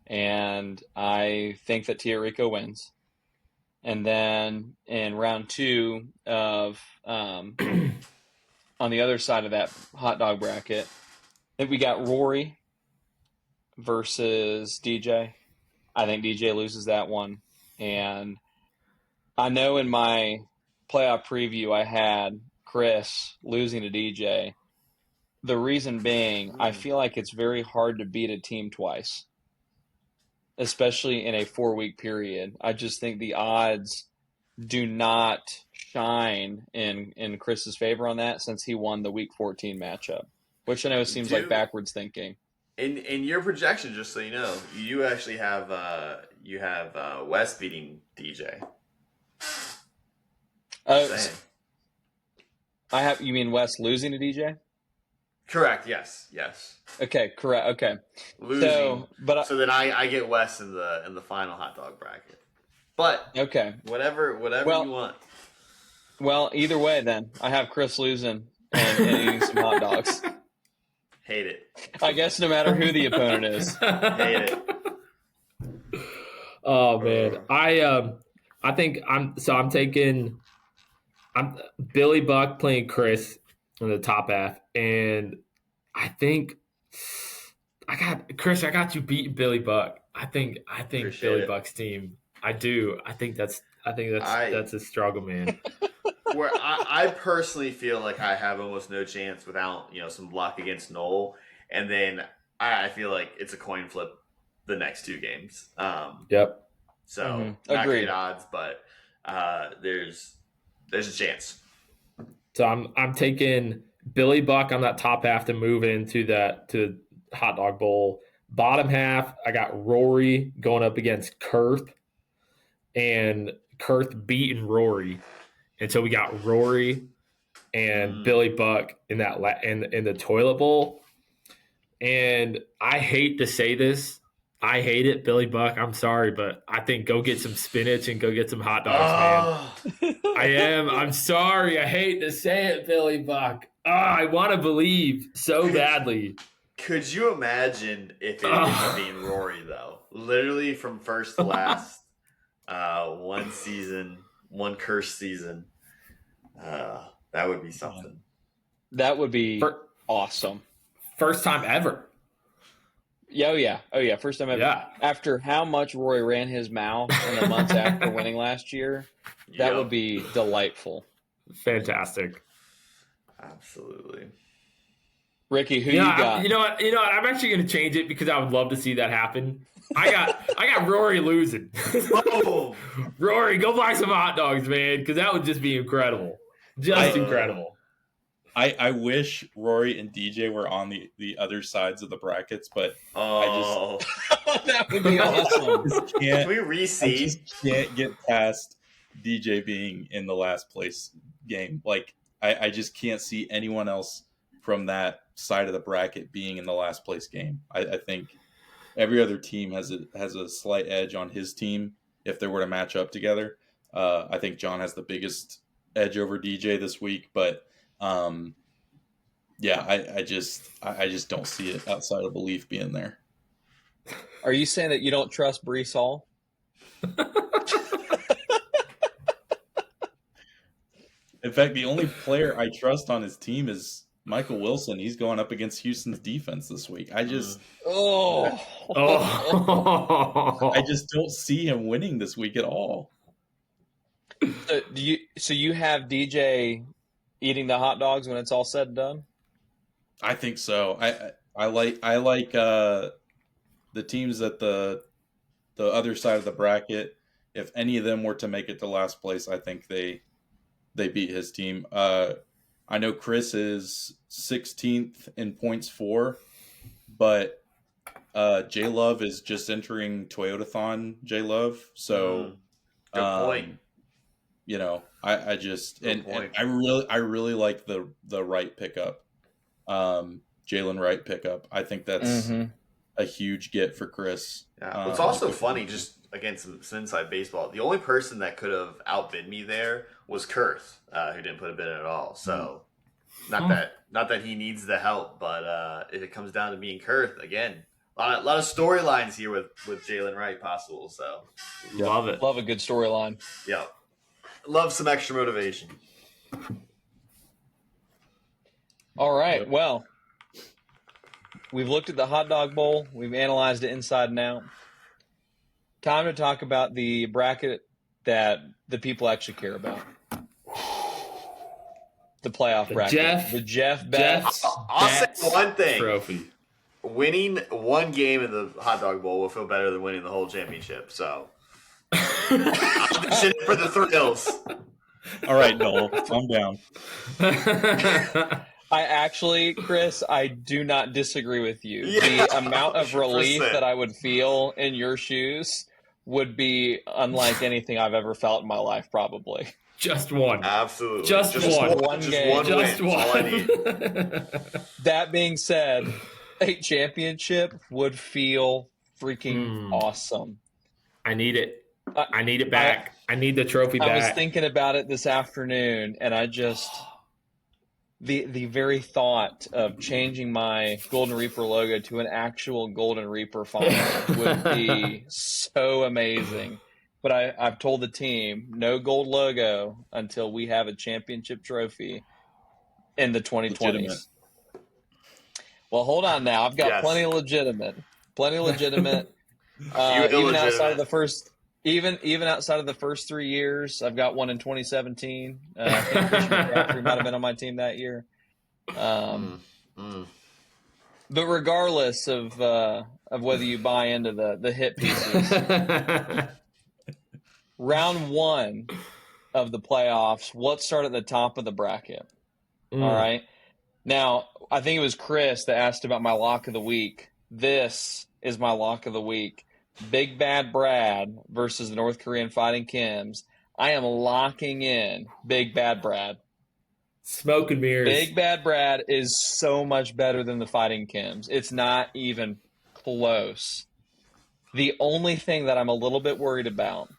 and I think that Tia Rico wins. And then in round 2 of on the other side of that hot dog bracket, I think we got Rory versus DJ. I think DJ loses that one. And I know in my playoff preview I had Chris losing to DJ. The reason being, I feel like it's very hard to beat a team twice, especially in a 4-week period. I just think the odds do not shine in Chris's favor on that, since he won the week 14 matchup, which I know seems like backwards thinking. In your projection, just so you know, you actually have Wes beating DJ. You mean Wes losing to DJ? Correct. Yes. Okay. Correct. Okay. Losing. So then I get Wes in the final hot dog bracket. But okay, whatever you want. Well, either way, then I have Chris losing and eating some hot dogs. Hate it. I guess no matter who the opponent is. Hate it. Oh man, I think I'm taking Billy Buck playing Chris in the top half, and I think I got you beating Billy Buck. I think Appreciate Billy it. Buck's team. I do. I think that's a struggle, man. Where I personally feel like I have almost no chance without some luck against Noel, and then I feel like it's a coin flip the next 2 games. Yep. So not Agreed. great odds, but there's a chance. So I'm taking Billy Buck on that top half to move into to hot dog bowl. Bottom half, I got Rory going up against Kurth, and Kurth beating Rory. And so we got Rory and Billy Buck in that in the toilet bowl. And I hate to say this, I hate it, Billy Buck. I'm sorry, but I think go get some spinach and go get some hot dogs, man. I'm sorry. I hate to say it, Billy Buck. I want to believe so badly. Could you imagine if it ended up being Rory, though? Literally from first to last, one season, one cursed season. That would be something. That would be awesome. First time ever. Oh yeah. First time ever. Yeah. After how much Rory ran his mouth in the months after winning last year, that would be delightful. Fantastic. Absolutely. Ricky, who you got? You know what? I'm actually going to change it because I would love to see that happen. I got Rory losing. Oh. Rory, go buy some hot dogs, man, because that would just be incredible. Incredible. I wish Rory and DJ were on the other sides of the brackets, but that would be awesome. Can we reseed? I just can't get past DJ being in the last place game. Like I just can't see anyone else from that side of the bracket being in the last place game. I think every other team has a slight edge on his team if they were to match up together. I think John has the biggest edge over DJ this week, but yeah, I just don't see it outside of belief being there. Are you saying that you don't trust Breece Hall? In fact, the only player I trust on his team is Michael Wilson. He's going up against Houston's defense this week. I just I just don't see him winning this week at all. So you have DJ eating the hot dogs when it's all said and done? I think so. I like the teams at the other side of the bracket. If any of them were to make it to last place, I think they beat his team. I know Chris is 16th in points for, but J Love is just entering Toyotathon. J Love, so good point. You know, I just and I really like the Wright pickup, Jalen Wright pickup. I think that's a huge get for Chris. Yeah. What's also funny, just again some inside baseball. The only person that could have outbid me there was Kurth, who didn't put a bid in at all. So not that he needs the help, but if it comes down to me and Kurth again. A lot of storylines here with Jalen Wright possible. So love it. Love a good storyline. Yeah. Love some extra motivation. All right. Well, we've looked at the hot dog bowl. We've analyzed it inside and out. Time to talk about the bracket that the people actually care about. The playoff bracket. The Jeff Betts. I'll say one thing. Trophy. Winning one game in the hot dog bowl will feel better than winning the whole championship. So, I'm shit for the thrills. All right, Noel, calm down. I actually, Chris, I do not disagree with you. Yeah, the amount of 100%. relief that I would feel in your shoes would be unlike anything I've ever felt in my life, probably. Just one. Absolutely. Just one. One Just game. one Just win. one. All I need. That being said, a championship would feel freaking awesome. I need it. I need it back. I need the trophy back. I was thinking about it this afternoon, and I just the very thought of changing my Golden Reaper logo to an actual Golden Reaper font would be so amazing. But I've told the team, no gold logo until we have a championship trophy in the 2020s. Legitimate. Well, hold on now. I've got plenty of legitimate. Even outside of the first. Even outside of the first 3 years, I've got one in 2017. I think Christian McCaffrey might have been on my team that year. But regardless of whether you buy into the hit pieces, round one of the playoffs, let's start at the top of the bracket. All right. Now, I think it was Chris that asked about my lock of the week. This is my lock of the week. Big Bad Brad versus the North Korean Fighting Kims. I am locking in Big Bad Brad. Smoke and mirrors. Big Bad Brad is so much better than the Fighting Kims. It's not even close. The only thing that I'm a little bit worried about,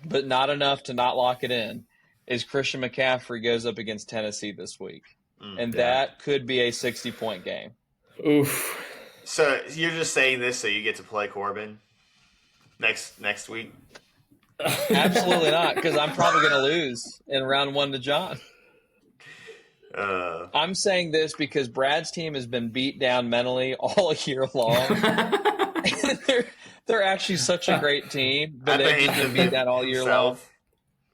but not enough to not lock it in, is Christian McCaffrey goes up against Tennessee this week. And that could be a 60-point game. Oof. So you're just saying this so you get to play Corbin next week? Absolutely not, because I'm probably going to lose in round one to John. I'm saying this because Brad's team has been beat down mentally all year long. they're actually such a great team, but they've been beat down all year long.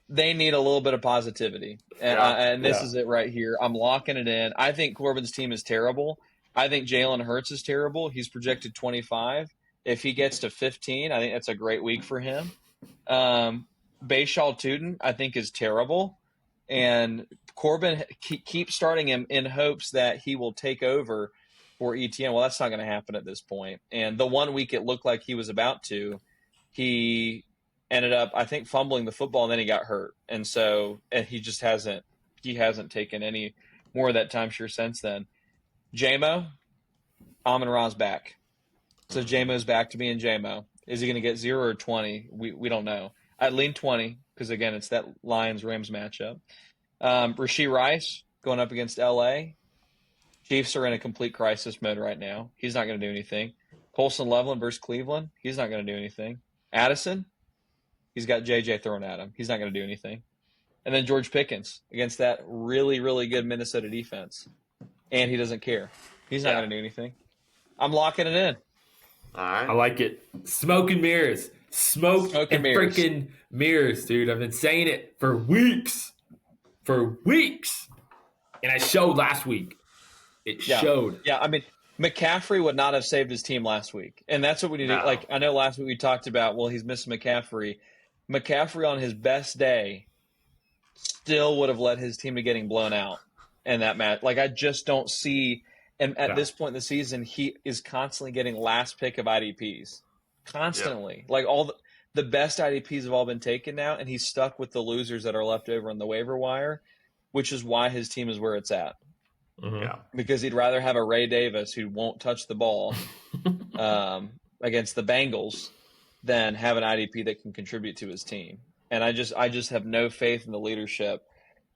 They need a little bit of positivity, and this is it right here. I'm locking it in. I think Corbin's team is terrible. I think Jalen Hurts is terrible. He's projected 25. If he gets to 15, I think that's a great week for him. Bayshaw Tootin, I think, is terrible. And Corbin keeps starting him in hopes that he will take over for ETN. Well, that's not going to happen at this point. And the 1 week it looked like he was about to, he ended up, I think, fumbling the football, and then he got hurt. And he just hasn't taken any more of that timeshare since then. J-Mo, Amon-Ra's back. So J-Mo's back to being J-Mo. Is he going to get 0 or 20? We don't know. I'd lean 20 because, again, it's that Lions-Rams matchup. Rashee Rice going up against L.A. Chiefs are in a complete crisis mode right now. He's not going to do anything. Colson Loveland versus Cleveland. He's not going to do anything. Addison, he's got J.J. thrown at him. He's not going to do anything. And then George Pickens against that really, really good Minnesota defense. And he doesn't care. He's not going to do anything. I'm locking it in. All right. I like it. Smoke and mirrors. Smoke and mirrors. Freaking mirrors, dude. I've been saying it for weeks. And I showed last week. It showed. Yeah, I mean, McCaffrey would not have saved his team last week. And that's what we need to, like, I know last week we talked about, well, he's missing McCaffrey. McCaffrey on his best day still would have led his team to getting blown out in that match. Like, I just don't see, and at this point in the season, he is constantly getting last pick of IDPs. Constantly. Like, all the best IDPs have all been taken now, and he's stuck with the losers that are left over on the waiver wire, which is why his team is where it's at. Mm-hmm. Yeah. Because he'd rather have a Ray Davis who won't touch the ball against the Bengals than have an IDP that can contribute to his team. And I just have no faith in the leadership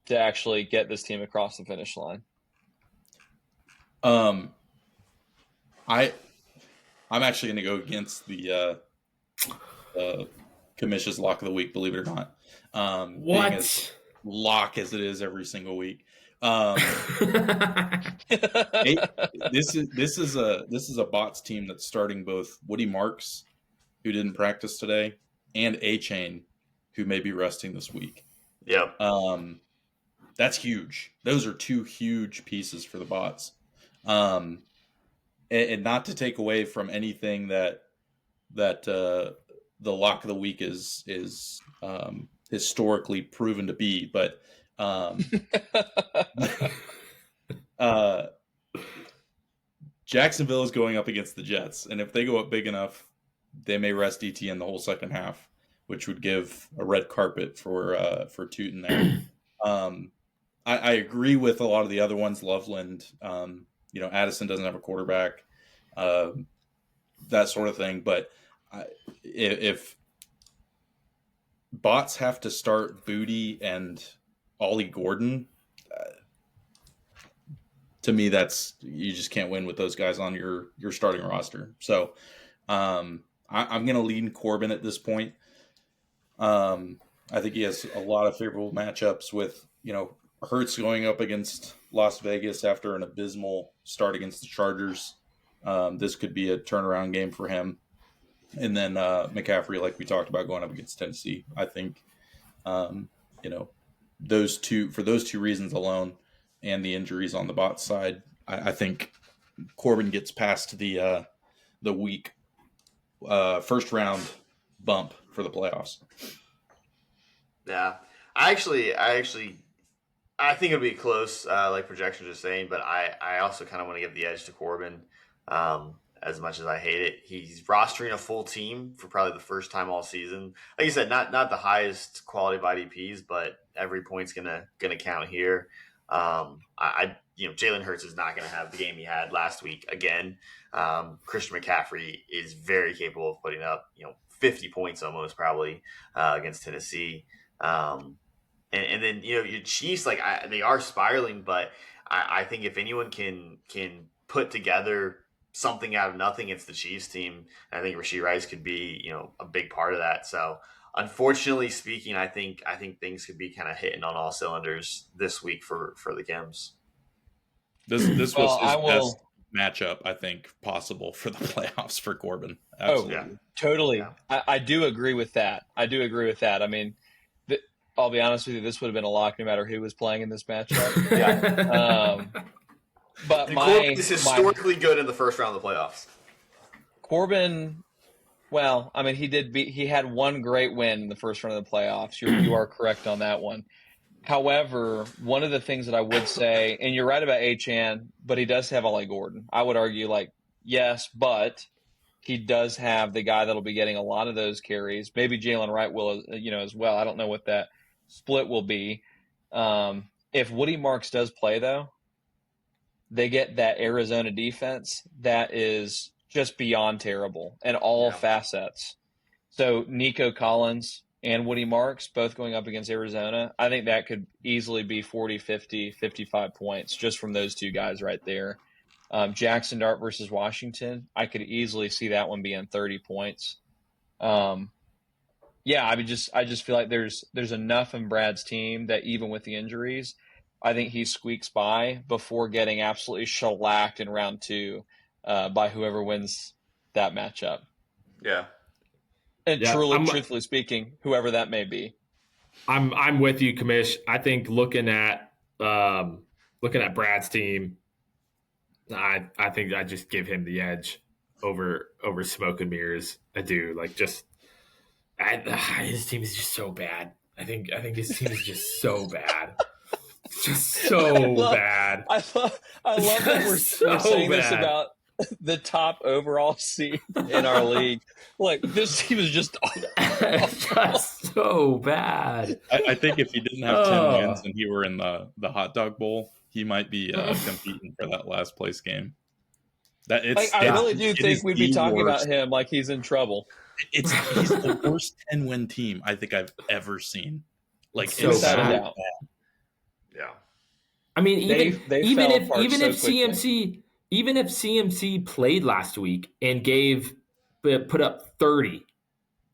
to actually get this team across the finish line. I'm actually going to go against the Commission's lock of the week, believe it or not. What? Being as lock as it is every single week. This is a bots team that's starting both Woody Marks, who didn't practice today, and A-Chain, who may be resting this week. Yep. That's huge. Those are two huge pieces for the bots. And not to take away from anything that the lock of the week is historically proven to be, but Jacksonville is going up against the Jets, and if they go up big enough, they may rest ETN the whole second half, which would give a red carpet for Tootin there. I agree with a lot of the other ones. Loveland, Addison doesn't have a quarterback, that sort of thing. But if bots have to start Booty and Ollie Gordon, to me, you just can't win with those guys on your starting roster. So I'm going to lean Corbin at this point. I think he has a lot of favorable matchups with, Hurts going up against Las Vegas after an abysmal start against the Chargers. This could be a turnaround game for him. And then McCaffrey, like we talked about, going up against Tennessee. I think, those two reasons alone, and the injuries on the bot side, I think Corbin gets past the week first round bump for the playoffs. Yeah, I think it'll be close, like projections are saying, but I also kind of want to give the edge to Corbin. As much as I hate it, he's rostering a full team for probably the first time all season. Like you said, not the highest quality of IDPs, but every point's gonna count here. Jalen Hurts is not going to have the game he had last week again. Christian McCaffrey is very capable of putting up 50 points almost probably against Tennessee. And then your Chiefs, they are spiraling, but I think if anyone can put together something out of nothing, it's the Chiefs team. And I think Rashee Rice could be a big part of that. So unfortunately speaking, I think things could be kind of hitting on all cylinders this week for the Kims. This was his best matchup, I think, possible for the playoffs for Corbin. Absolutely. Oh, yeah. Totally. Yeah. I do agree with that. I mean, I'll be honest with you, this would have been a lock no matter who was playing in this matchup. Yeah. But Corbin is historically good in the first round of the playoffs. Corbin, well, I mean, he had one great win in the first round of the playoffs. You are correct on that one. However, one of the things that I would say, and you're right about Achane, but he does have Ollie Gordon. I would argue, yes, but he does have the guy that'll be getting a lot of those carries. Maybe Jalen Wright will, as well. I don't know what that split will be. If Woody Marks does play, though, they get that Arizona defense that is just beyond terrible in all facets. So Nico Collins and Woody Marks both going up against Arizona, I think that could easily be 40, 50, 55 points just from those two guys right there. Jackson Dart versus Washington, I could easily see that one being 30 points. I just feel like there's enough in Brad's team that even with the injuries, I think he squeaks by before getting absolutely shellacked in round 2 by whoever wins that matchup. Yeah. And truthfully speaking, whoever that may be. I'm with you, Kamish. I think looking at Brad's team, I think I just give him the edge over smoke and mirrors. I do. Like, his team is just so bad. I think his team is just so bad. Just so bad. I love that we're saying bad. this about the top overall seed in our league. Like, this team is just just so bad. I think if he didn't have 10 wins and he were in the hot dog bowl, he might be competing for that last place game. I really do think we'd be talking about him like he's in trouble. He's the worst 10-win team I think I've ever seen. Like, so inside bad. Of that. Yeah. I mean, even if CMC played last week and put up 30,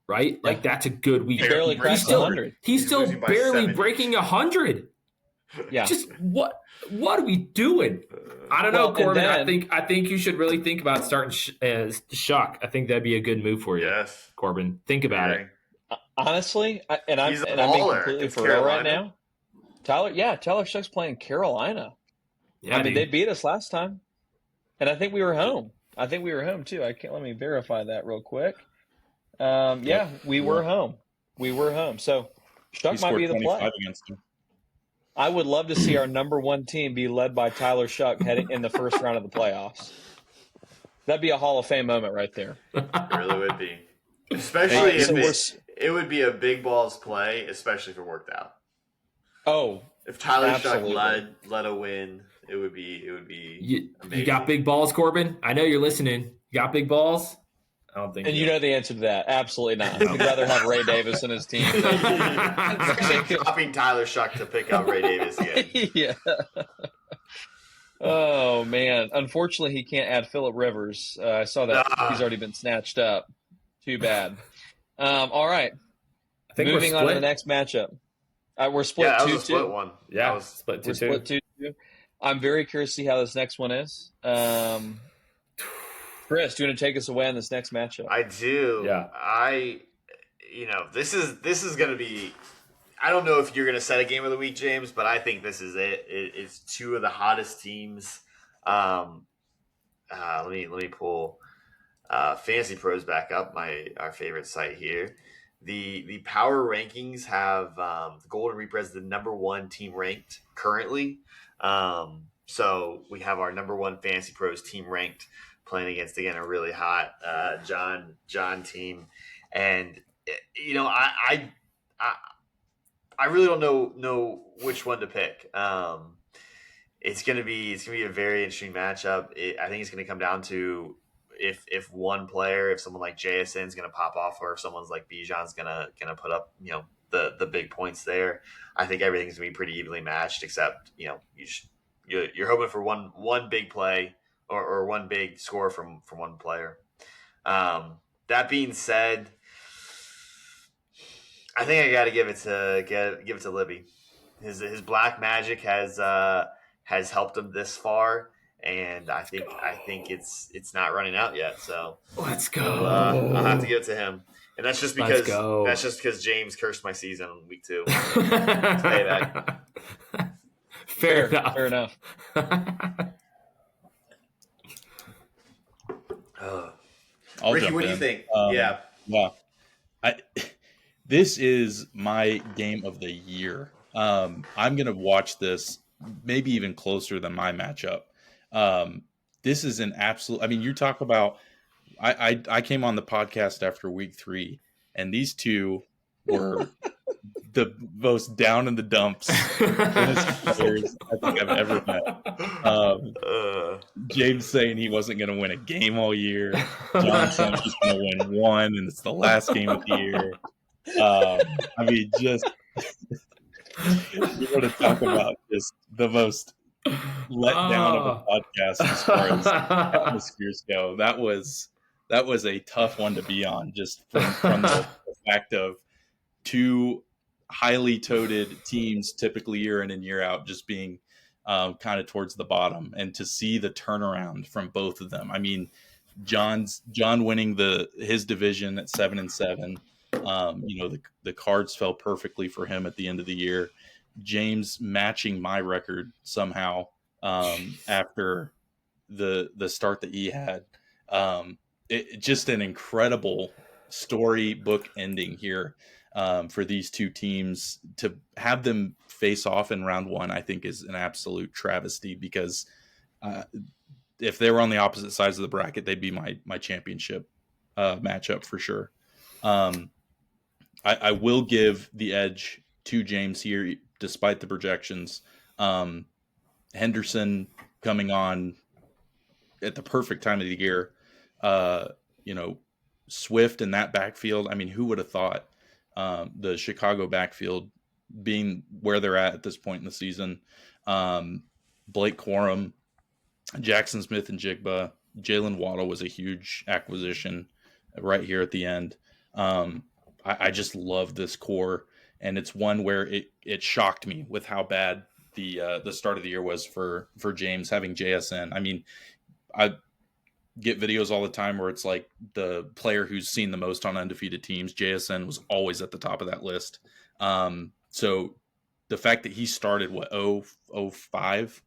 right? Yeah. Like, that's a good week. He barely cracked 100. He's still barely breaking 100. Yeah. Just what are we doing? I don't know, Corbin. I think you should really think about starting Shuck. I think that'd be a good move for you. Yes, Corbin. Think about it. Honestly, I'm being completely for real right now. Tyler Shuck's playing Carolina. Yeah, I mean, they beat us last time, and I think we were home. I think we were home too. Let me verify that real quick. We were home. We were home. So Shuck might be the play. Against him. I would love to see our number one team be led by Tyler Shuck heading in the first round of the playoffs. That'd be a Hall of Fame moment right there. It really would be. Especially if it would be a big balls play, especially if it worked out. Oh, if Tyler Shuck led a win, it would be amazing. You got big balls, Corbin? I know you're listening. You got big balls? I don't think. And you know the answer to that. Absolutely not. He'd rather have Ray Davis and his team. Dropping Tyler Shuck to pick up Ray Davis again. Yeah. Oh, man. Unfortunately, he can't add Phillip Rivers. I saw that he's already been snatched up. Too bad. All right. I think moving on to the next matchup. We're split 2-2. Yeah, that was a split one. Yeah, split 2-2. We're split 2-2. I'm very curious to see how this next one is. Chris, do you want to take us away on this next matchup? I do. Yeah. This is going to be. I don't know if you're going to set a game of the week, James, but I think this is it. It's two of the hottest teams. Let me pull Fantasy Pros back up, our favorite site here. The power rankings have the Golden Reaper as the number one team ranked currently. So we have our number one Fantasy Pros team ranked, playing against, again, a really hot John team. And I really don't know which one to pick. It's gonna be a very interesting matchup. I think it's gonna come down to if one player, if someone like JSN is gonna pop off, or if someone's like Bijan's gonna put up the big points there. I think everything's gonna be pretty evenly matched, except you're hoping for one big play or one big score from one player. That being said, I think I got to give it to Libby. His black magic has helped him this far, and I think it's not running out yet. So let's go. I'll have to give it to him, and that's just because James cursed my season in week 2. Payback. Fair enough. Ricky, what do you think? Yeah. This is my game of the year. I'm going to watch this maybe even closer than my matchup. This is an absolute. I mean, you talk about. I came on the podcast after week 3, and these two were the most down in the dumps players I think I've ever met. James saying he wasn't going to win a game all year. John saying he's going to win one, and it's the last game of the year. I mean, just you want to talk about just the most let down of a podcast as far as atmospheres go. That was a tough one to be on, just from the fact of two highly toted teams, typically year in and year out, just being kind of towards the bottom, and to see the turnaround from both of them. I mean, John winning his division at 7-7. The cards fell perfectly for him at the end of the year. James matching my record somehow after the start that he had. Just an incredible storybook ending here for these two teams. To have them face off in round one, I think, is an absolute travesty, because if they were on the opposite sides of the bracket, they'd be my championship matchup for sure. I will give the edge to James here, despite the projections. Henderson coming on at the perfect time of the year. Swift in that backfield. I mean, who would have thought the Chicago backfield being where they're at this point in the season? Blake Corum, Jackson Smith and Jigba, Jalen Waddle was a huge acquisition right here at the end. I just love this core, and it's one where it shocked me with how bad the start of the year was for James having JSN. I mean, I get videos all the time where it's like the player who's seen the most on undefeated teams, JSN was always at the top of that list. So the fact that he started 0-5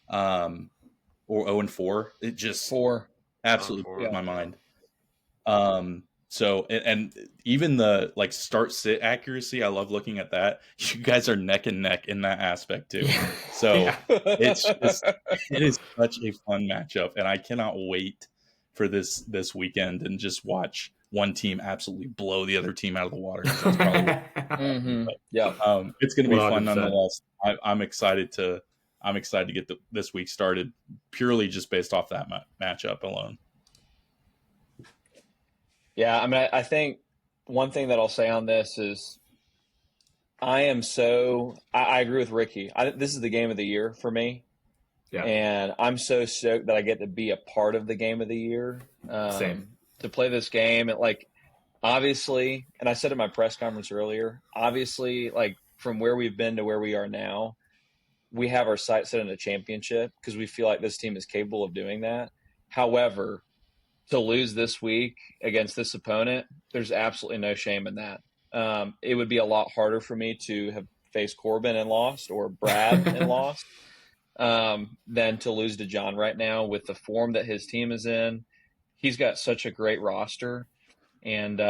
or 0-4, it just absolutely blew my mind. So and even the like start sit accuracy, I love looking at that. You guys are neck and neck in that aspect too. So it is such a fun matchup, and I cannot wait for this weekend and just watch one team absolutely blow the other team out of the water. That's probably it's going to be 100%. Fun nonetheless. I'm excited to get this week started purely just based off that matchup alone. Yeah, I mean, I think one thing that I'll say on this is I agree with Ricky. This is the game of the year for me. Yeah. And I'm so stoked that I get to be a part of the game of the year. Same. To play this game. Obviously, and I said in my press conference earlier, obviously, like from where we've been to where we are now, we have our sights set on a championship because we feel like this team is capable of doing that. However, to lose this week against this opponent, there's absolutely no shame in that. It would be a lot harder for me to have faced Corbin and lost, or Brad and lost, than to lose to John right now with the form that his team is in. He's got such a great roster, and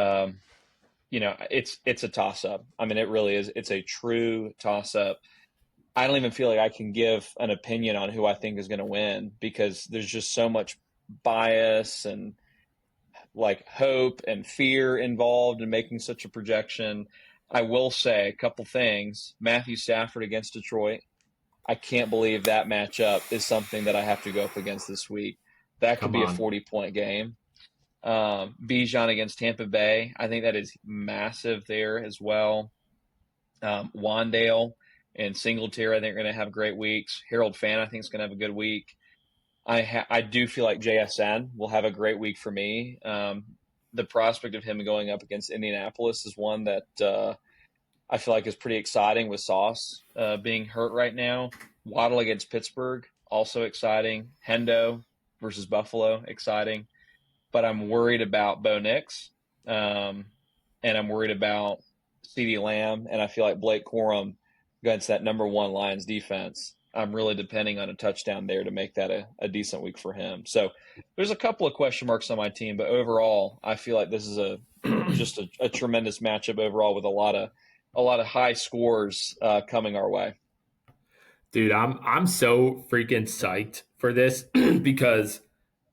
it's a toss-up. I mean, it really is. It's a true toss-up. I don't even feel like I can give an opinion on who I think is going to win, because there's just so much bias and like hope and fear involved in making such a projection. I will say a couple things. Matthew Stafford against Detroit. I can't believe that matchup is something that I have to go up against this week. That could be a 40-point game. Bijan against Tampa Bay. I think that is massive there as well. Wandale and Singletary, I think, are going to have great weeks. Harold Fan, I think, is going to have a good week. I do feel like JSN will have a great week for me. The prospect of him going up against Indianapolis is one that I feel like is pretty exciting, with Sauce being hurt right now. Waddle against Pittsburgh, also exciting. Hendo versus Buffalo, exciting. But I'm worried about Bo Nix, and I'm worried about CeeDee Lamb, and I feel like Blake Corum against that number one Lions defense. I'm really depending on a touchdown there to make that a decent week for him. So there's a couple of question marks on my team, but overall, I feel like this is just a tremendous matchup overall, with a lot of high scores coming our way. Dude, I'm so freaking psyched for this because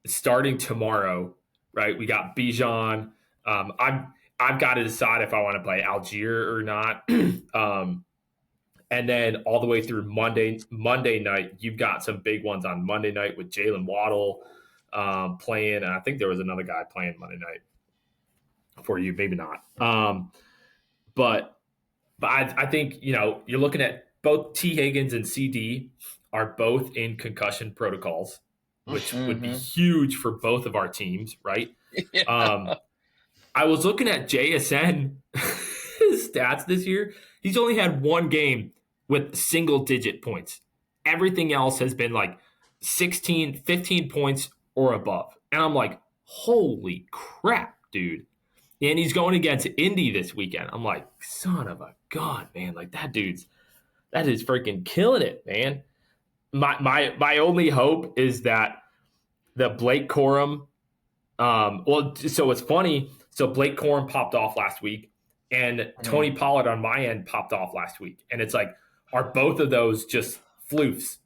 starting tomorrow, right? We got Bijan. I've got to decide if I want to play Algier or not. And then all the way through Monday night, you've got some big ones on Monday night with Jalen Waddle playing. And I think there was another guy playing Monday night for you, maybe not. But I think, you're looking at both T. Higgins and CD are both in concussion protocols, which would be huge for both of our teams, right? Yeah. I was looking at JSN stats this year. He's only had one game with single-digit points. Everything else has been like 16, 15 points or above. And I'm like, holy crap, dude. And he's going against Indy this weekend. I'm like, son of a gun, man. Like, that is freaking killing it, man. My only hope is that the Blake Corum. So it's funny. So Blake Corum popped off last week, and Tony Pollard on my end popped off last week, and it's like, are both of those just floofs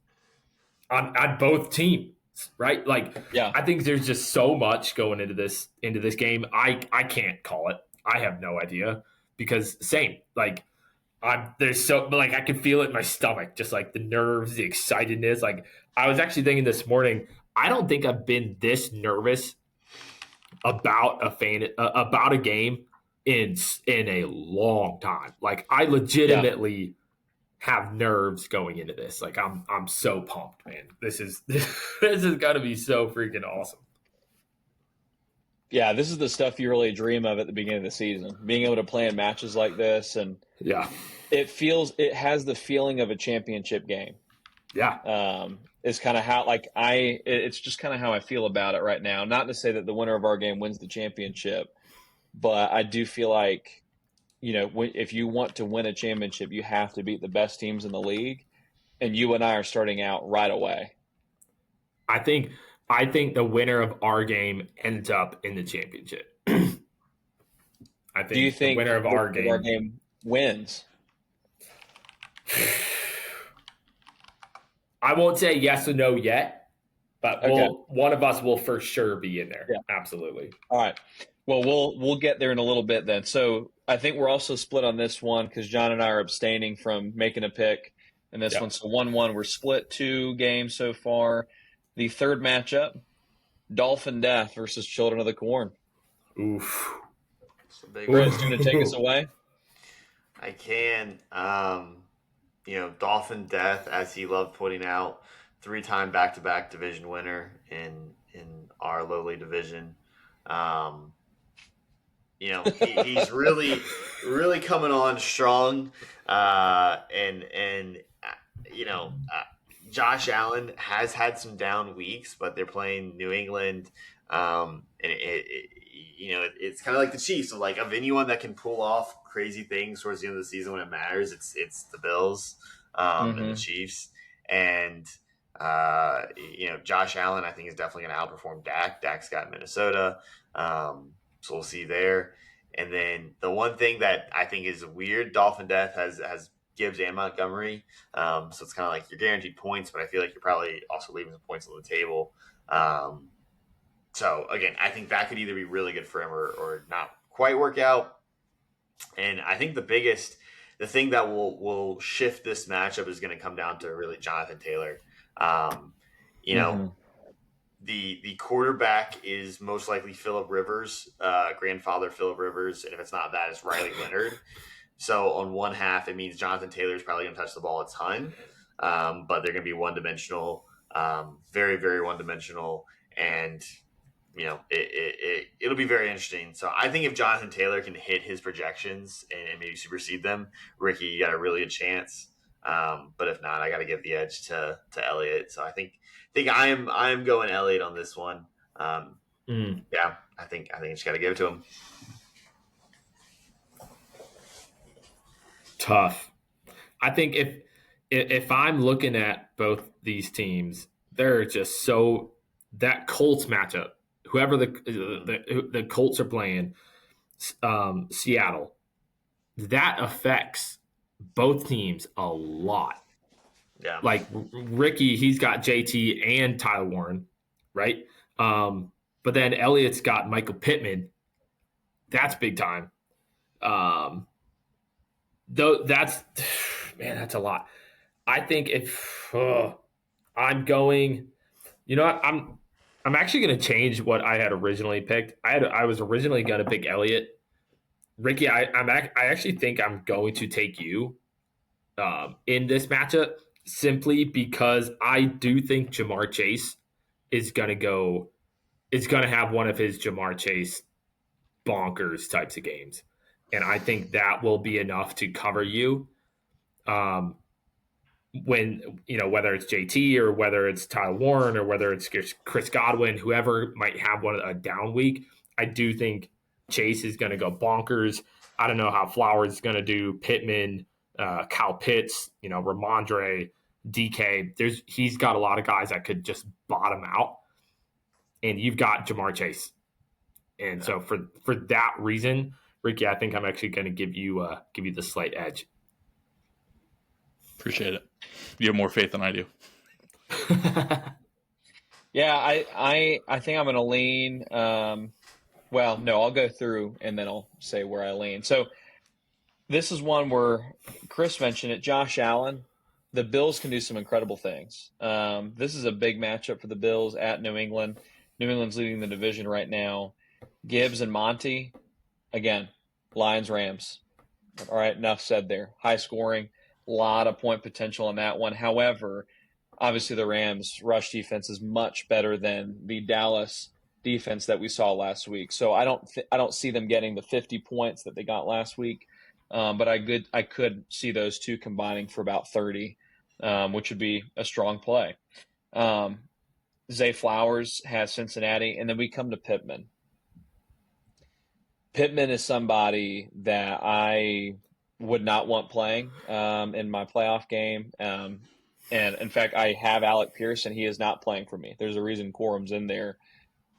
on both teams, right? Like, Yeah. I think there's just so much going into this game. I can't call it. I have no idea because same like. There's so like I can feel it in my stomach, just like the nerves, the excitedness. Like I was actually thinking this morning, I don't think I've been this nervous about a game in a long time. Like I legitimately have nerves going into this. Like I'm so pumped, man. This is gonna be so freaking awesome. Yeah, this is the stuff you really dream of at the beginning of the season. Being able to play in matches like this, and yeah, it has the feeling of a championship game. Yeah. Is kind of how it's just kind of how I feel about it right now. Not to say that the winner of our game wins the championship, but I do feel like, if you want to win a championship, you have to beat the best teams in the league, and you and I are starting out right away. I think the winner of our game ends up in the championship. I think Do you think the winner of our game wins? I won't say yes or no yet, but Okay. one of us will for sure be in there. Yeah. Absolutely. All right. Well, we'll get there in a little bit then. So I think we're also split on this one because John and I are abstaining from making a pick in this one. So 1-1. We're split 2 games so far. The third matchup, Dolphin Death versus Children of the Corn. Oof. Chris, you want to take us away? I can. Dolphin Death, as he loved pointing out, 3-time back-to-back division winner in our lowly division. He's really, really coming on strong. Josh Allen has had some down weeks, but they're playing New England. It's kind of like the Chiefs. So like of anyone that can pull off crazy things towards the end of the season when it matters, it's the Bills and the Chiefs. And Josh Allen, I think, is definitely going to outperform Dak. Dak's got Minnesota, so we'll see there. And then the one thing that I think is weird, Dolphin Death has Gibbs and Montgomery, so it's kind of like you're guaranteed points, but I feel like you're probably also leaving some points on the table. So again, I think that could either be really good for him or not quite work out. And I think the thing that will shift this matchup is going to come down to really Jonathan Taylor. The quarterback is most likely Phillip Rivers, grandfather Phillip Rivers, and if it's not that, it's Riley Leonard. So on one half, it means Jonathan Taylor is probably going to touch the ball a ton, but they're going to be one-dimensional, very, very one-dimensional, and it'll be very interesting. So I think if Jonathan Taylor can hit his projections and maybe supersede them, Ricky, you got a really good chance. But if not, I got to give the edge to Elliott. So I think I am going Elliott on this one. Yeah, I think I just got to give it to him. Tough. I think if I'm looking at both these teams, they're just so that Colts matchup. Whoever the Colts are playing, Seattle, that affects both teams a lot. Yeah. Like Ricky, he's got JT and Tyler Warren, right? But then Elliott's got Michael Pittman. That's big time. Though that's a lot. I think if I'm going, I'm actually going to change what I had originally picked. I was originally going to pick Elliott. Ricky, I actually think I'm going to take you in this matchup simply because I do think Jamar Chase is going to have one of his Jamar Chase bonkers types of games. And I think that will be enough to cover you when, whether it's JT or whether it's Tyler Warren or whether it's Chris Godwin, whoever might have a down week. I do think Chase is going to go bonkers. I don't know how Flowers is going to do. Pittman, Kyle Pitts, Ramondre, DK. He's got a lot of guys that could just bottom out. and you've got Jamar Chase. And so for that reason, Ricky, I think I'm actually going to give you the slight edge. Appreciate it. You have more faith than I do. Yeah, I think I'm going to lean. Well, no, I'll go through and then I'll say where I lean. So this is one where Chris mentioned it. Josh Allen, the Bills can do some incredible things. This is a big matchup for the Bills at New England. New England's leading the division right now. Gibbs and Monty, again, Lions, Rams. All right, enough said there. High scoring, a lot of point potential in that one. However, obviously the Rams' rush defense is much better than the Dallas defense that we saw last week. So I don't see them getting the 50 points that they got last week. But I could see those two combining for about 30, which would be a strong play. Zay Flowers has Cincinnati, and then we come to Pittman. Pittman is somebody that I would not want playing in my playoff game. And in fact, I have Alec Pierce, and he is not playing for me. There's a reason Corum's in there.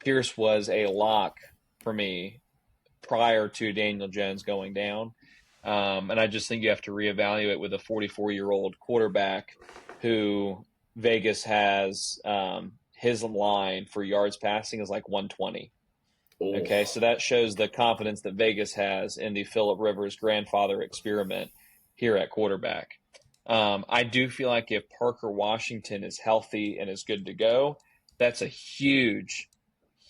Pierce was a lock for me prior to Daniel Jones going down. And I just think you have to reevaluate with a 44-year-old quarterback who Vegas has his line for yards passing is like 120. Okay, so that shows the confidence that Vegas has in the Phillip Rivers grandfather experiment here at quarterback. I do feel like if Parker Washington is healthy and is good to go, that's a huge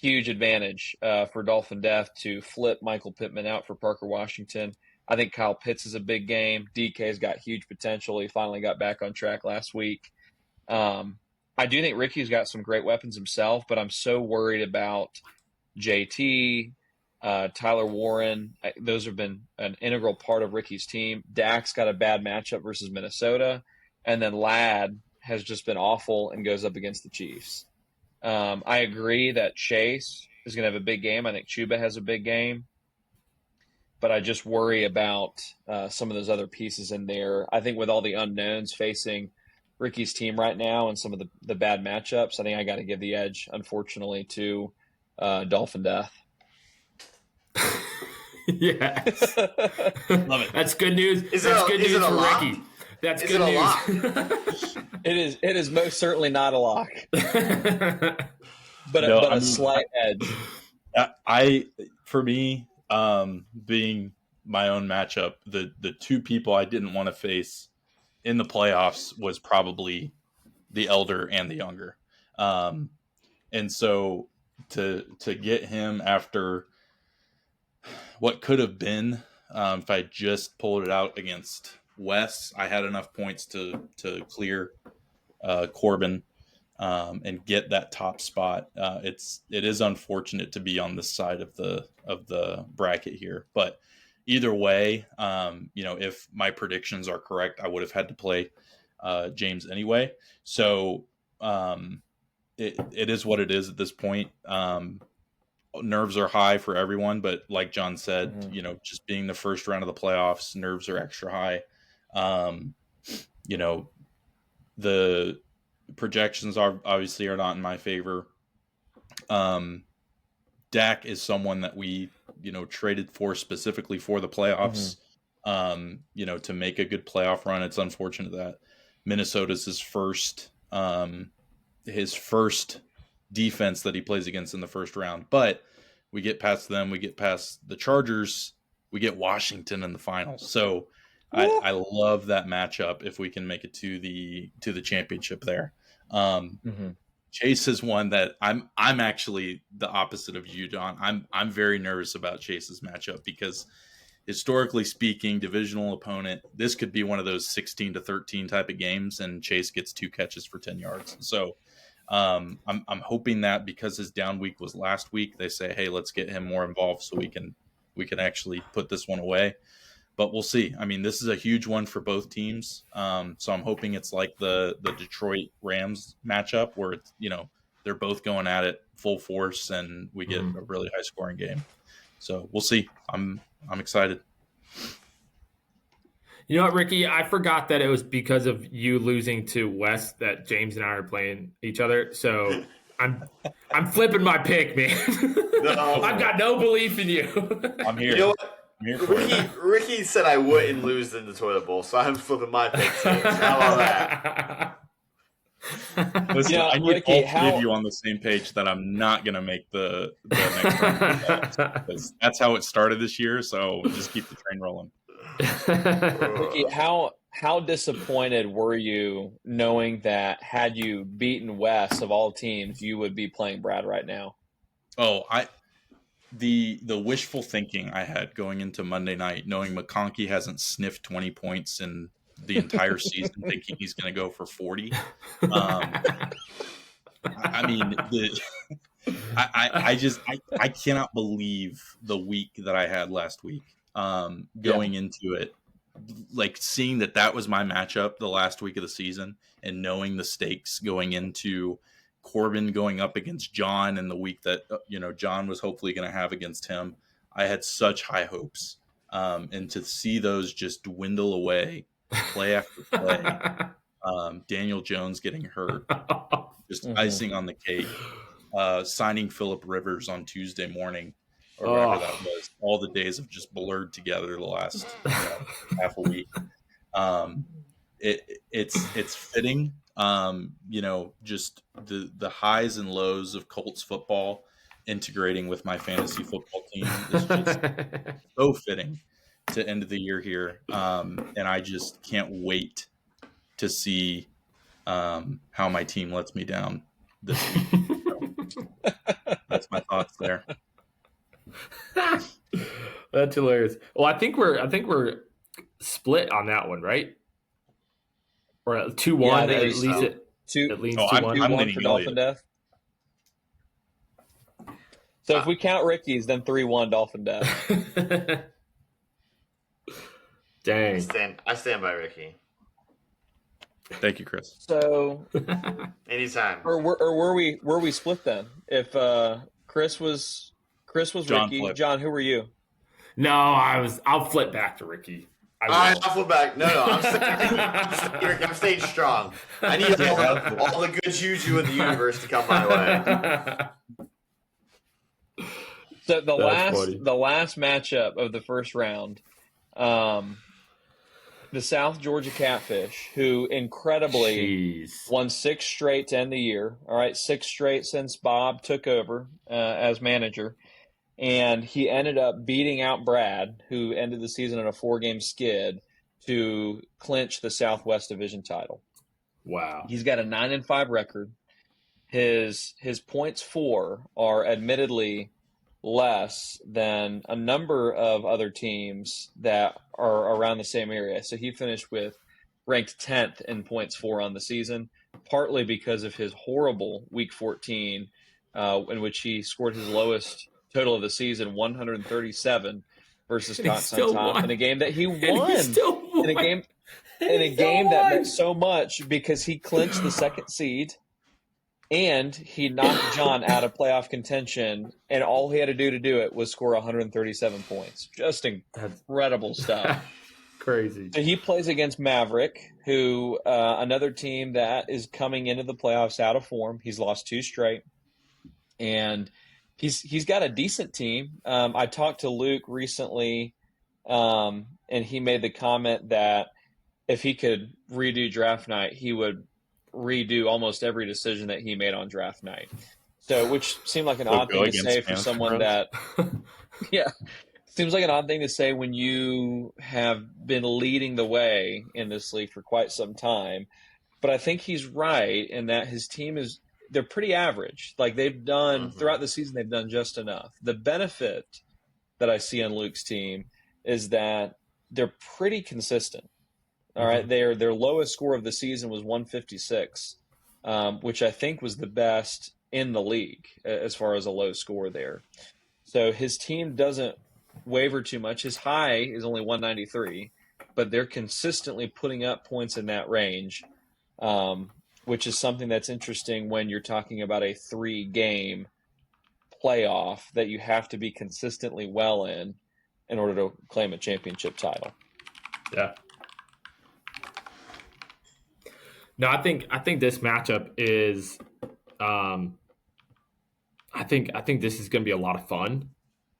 advantage for Dolphin Death to flip Michael Pittman out for Parker Washington. I think Kyle Pitts is a big game. DK's got huge potential. He finally got back on track last week. I do think Ricky's got some great weapons himself, but I'm so worried about JT, Tyler Warren. Those have been an integral part of Ricky's team. Dak's got a bad matchup versus Minnesota. And then Ladd has just been awful and goes up against the Chiefs. I agree that Chase is going to have a big game. I think Chuba has a big game. But I just worry about some of those other pieces in there. I think with all the unknowns facing Ricky's team right now and some of the bad matchups, I think I got to give the edge, unfortunately, to Dolphin Death. Yes. Love it. That's good news. That's good news for Ricky. That's good news. It is most certainly not a lock. but a slight edge. For me, being my own matchup, the two people I didn't want to face in the playoffs was probably the elder and the younger. And so to get him after what could have been, if I just pulled it out against Wes, I had enough points to clear Corbin and get that top spot. It is unfortunate to be on this side of the bracket here, but either way, if my predictions are correct, I would have had to play James anyway. So it is what it is at this point. Nerves are high for everyone, but like John said, just being the first round of the playoffs, nerves are extra high. The projections obviously are not in my favor. Dak is someone that we, traded for specifically for the playoffs, to make a good playoff run. It's unfortunate that Minnesota's his first defense that he plays against in the first round, but we get past them, we get past the Chargers, we get Washington in the finals. So I love that matchup if we can make it to the championship there. Chase is one that I'm actually the opposite of you, John. I'm very nervous about Chase's matchup because historically speaking, divisional opponent, this could be one of those 16-13 type of games, and Chase gets 2 catches for 10 yards. So I'm hoping that because his down week was last week, they say, hey, let's get him more involved so we can actually put this one away. But we'll see. I mean, this is a huge one for both teams. So I'm hoping it's like the Detroit Rams matchup where it's, they're both going at it full force and we get a really high scoring game. So we'll see. I'm excited. You know what, Ricky? I forgot that it was because of you losing to Wes that James and I are playing each other. So I'm flipping my pick, man. No. I've got no belief in you. I'm here. You know what? I'm here for it. Ricky said I wouldn't lose in the toilet bowl, so I'm flipping my pick too. So how about that? Listen, Yeah, I need Ricky, all three of you on the same page that I'm not going to make the next round. Because that's how it started this year, so just keep the train rolling. Ricky, how disappointed were you knowing that had you beaten Wes of all teams, you would be playing Brad right now? Oh, the wishful thinking I had going into Monday night, knowing McConkey hasn't sniffed 20 points in the entire season, thinking he's going to go for 40. I mean, I cannot believe the week that I had last week. Going into it, like seeing that was my matchup the last week of the season, and knowing the stakes going into Corbin going up against John in the week that John was hopefully going to have against him. I had such high hopes, and to see those just dwindle away, play after play. Daniel Jones getting hurt, just icing on the cake. Signing Phillip Rivers on Tuesday morning, or whatever that was. All the days have just blurred together the last half a week. It's fitting. Just the highs and lows of Colts football integrating with my fantasy football team is just so fitting to end of the year here. And I just can't wait to see how my team lets me down this week. So, that's my thoughts there. That's hilarious. Well, I think we're split on that one, right? Or 2-1 Yeah, at least. At least 2-1. I'm 2-1 for Dolphin Death. So if we count Ricky's, then 3-1 Dolphin Death. Dang. I stand by Ricky. Thank you, Chris. So anytime. Or were we split then? If Chris was John Ricky, flipped. John, who were you? No, I'll flip back to Ricky. I'll flip back. No, I'm staying strong. I need all the good juju in the universe to come my way. So the last matchup of the first round, the South Georgia Catfish, who incredibly won 6 straight to end the year. All right, 6 straight since Bob took over as manager. And he ended up beating out Brad, who ended the season on a 4-game skid to clinch the Southwest Division title. Wow. He's got a 9-5 record. His points for are admittedly less than a number of other teams that are around the same area. So he finished ranked 10th in points for on the season, partly because of his horrible Week 14, in which he scored his lowest total of the season, 137 versus Top in a game that he won. In a game that meant so much because he clinched the 2nd seed and he knocked John out of playoff contention, and all he had to do it was score 137 points. Just incredible stuff. Crazy. So he plays against Maverick, who another team that is coming into the playoffs out of form. He's lost 2 straight, and he's got a decent team. I talked to Luke recently, and he made the comment that if he could redo draft night, he would redo almost every decision that he made on draft night. So, which seemed like an odd thing to say for someone that, seems like an odd thing to say when you have been leading the way in this league for quite some time. But I think he's right in that his team they're pretty average. Like they've done throughout the season, they've done just enough. The benefit that I see on Luke's team is that they're pretty consistent. All right, their lowest score of the season was 156, which I think was the best in the league as far as a low score there. So his team doesn't waver too much. His high is only 193, but they're consistently putting up points in that range, which is something that's interesting when you're talking about a 3-game playoff that you have to be consistently well in order to claim a championship title. Yeah. No, I think this matchup is I think this is going to be a lot of fun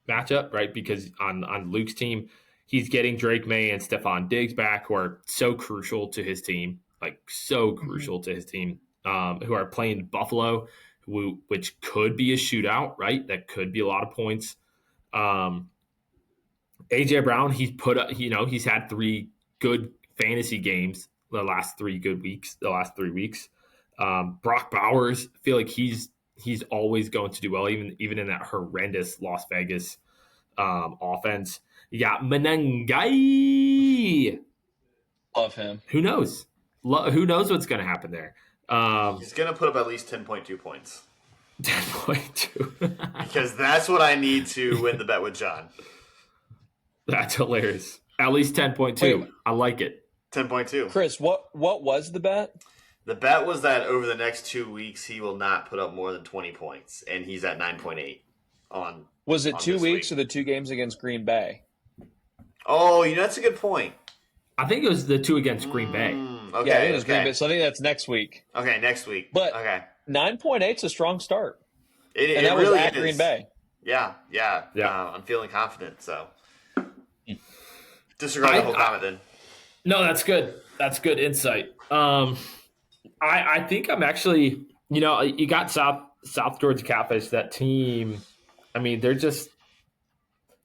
matchup, right? Because on Luke's team, he's getting Drake May and Stephon Diggs back, who are so crucial to his team, like so crucial to his team, who are playing Buffalo, which could be a shootout, right? That could be a lot of points. AJ Brown, he's had 3 good fantasy games the last 3 weeks. Brock Bowers, I feel like he's always going to do well, even in that horrendous Las Vegas offense. You got Menengai. Love him. Who knows? Who knows what's going to happen there? He's going to put up at least 10.2 points. 10.2. Because that's what I need to win the bet with John. That's hilarious. At least 10.2. Wait. I like it. 10.2. Chris, what was the bet? The bet was that over the next 2 weeks, he will not put up more than 20 points, and he's at 9.8 on. Was it on 2 this weeks week. or the 2 games against Green Bay? Oh, that's a good point. I think it was the 2 against Green Bay. Okay, Yeah, it was okay. Green Bay. So I think that's next week. Okay, next week. But okay, 9.8 is a strong start, it and that really was at is. Green Bay. Yeah. I'm feeling confident. So disregard the whole comment then. No, that's good. That's good insight. I think I'm actually, you got South Georgia Catfish, that team. I mean, they're just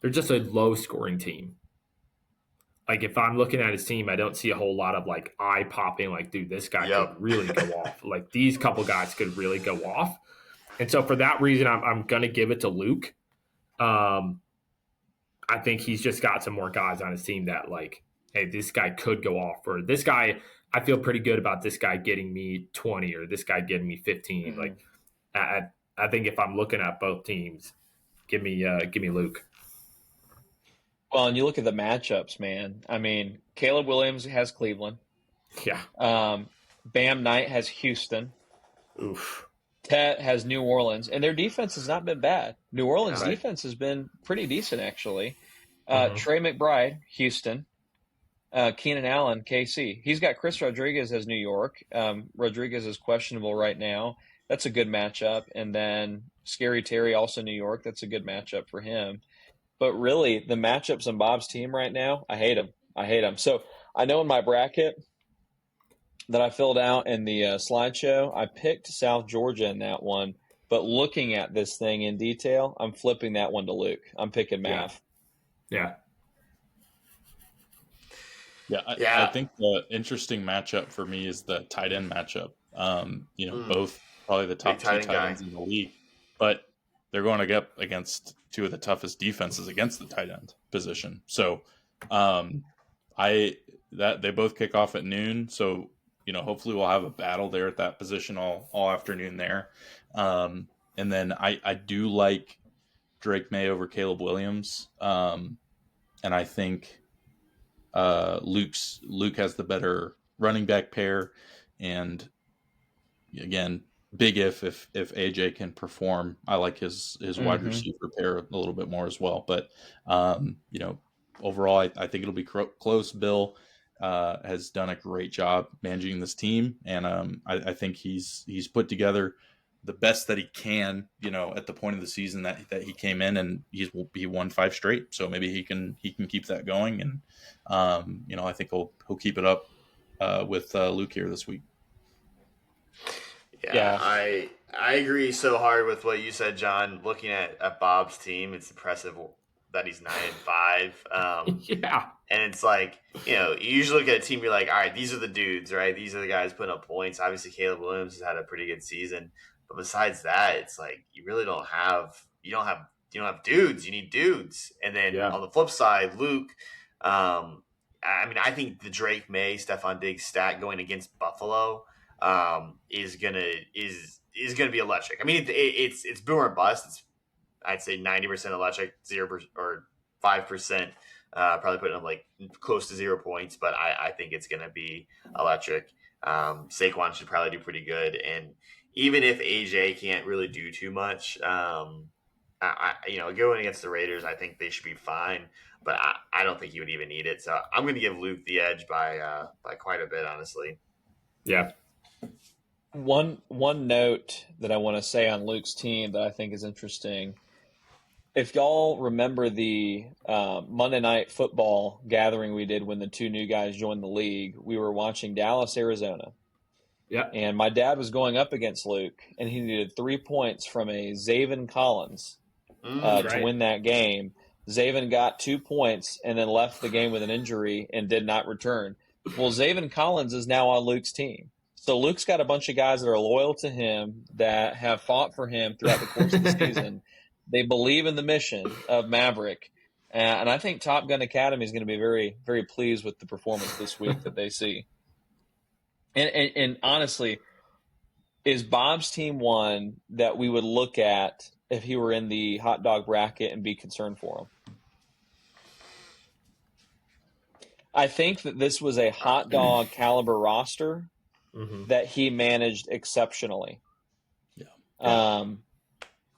a low scoring team. Like, if I'm looking at his team, I don't see a whole lot of like eye popping. Like, dude, this guy could really go off. Like, these couple guys could really go off. And so for that reason, I'm gonna give it to Luke. I think he's just got some more guys on his team that, like, hey, this guy could go off, or this guy, I feel pretty good about this guy getting me 20 or this guy getting me 15. Like, I think if I'm looking at both teams, give me Luke. Well, and you look at the matchups, man. I mean, Caleb Williams has Cleveland. Yeah. Bam Knight has Houston. Oof. Tet has New Orleans, and their defense has not been bad. New Orleans' Right. defense has been pretty decent, actually. Mhm. Trey McBride, Houston. Keenan Allen, KC. He's got Chris Rodriguez as New York. Rodriguez is questionable right now. That's a good matchup. And then Scary Terry, also New York. That's a good matchup for him. But really, the matchups on Bob's team right now, I hate them. So I know in my bracket that I filled out in the slideshow, I picked South Georgia in that one. But looking at this thing in detail, I'm flipping that one to Luke. I'm picking Mav. Yeah. I think the interesting matchup for me is the tight end matchup. Both probably the top 2 tight ends in the league, but they're going to get against 2 of the toughest defenses against the tight end position. So, they both kick off at noon. So, hopefully we'll have a battle there at that position all afternoon there. And then I do like Drake May over Caleb Williams. And I think Luke has the better running back pair, and again, big if AJ can perform. I like his wide receiver pair a little bit more as well. But overall, I think it'll be close. Bill has done a great job managing this team, and I think he's put together the best that he can, at the point of the season that he came in, and he won 5 straight. So maybe he can keep that going, and I think he'll keep it up with Luke here this week. Yeah, I agree so hard with what you said, John. Looking at Bob's team, it's impressive that he's 9-5. Yeah. And it's like, you usually look at a team, you're like, all right, these are the dudes, right? These are the guys putting up points. Obviously, Caleb Williams has had a pretty good season. But besides that, it's like you really don't have dudes. You need dudes. And then on the flip side, Luke, I think the Drake May, Stephon Diggs stat going against Buffalo is gonna be electric. I mean, it's boomer and bust. It's, I'd say 90% electric, 0% or 5%. Probably putting up like close to 0 points, but I think it's gonna be electric. Saquon should probably do pretty good, and even if AJ can't really do too much, going against the Raiders, I think they should be fine. But I don't think he would even need it. So I'm going to give Luke the edge by quite a bit, honestly. Yeah. One note that I want to say on Luke's team that I think is interesting. If y'all remember the Monday Night Football gathering we did when the two new guys joined the league, we were watching Dallas, Arizona. Yeah. And my dad was going up against Luke, and he needed 3 points from a Zaven Collins to win that game. Zaven got 2 points and then left the game with an injury and did not return. Well, Zaven Collins is now on Luke's team. So Luke's got a bunch of guys that are loyal to him, that have fought for him throughout the course of the season. They believe in the mission of Maverick. And I think Top Gun Academy is going to be very, very pleased with the performance this week that they see. And honestly, is Bob's team one that we would look at if he were in the hot dog bracket and be concerned for him? I think that this was a hot dog caliber roster that he managed exceptionally. Yeah.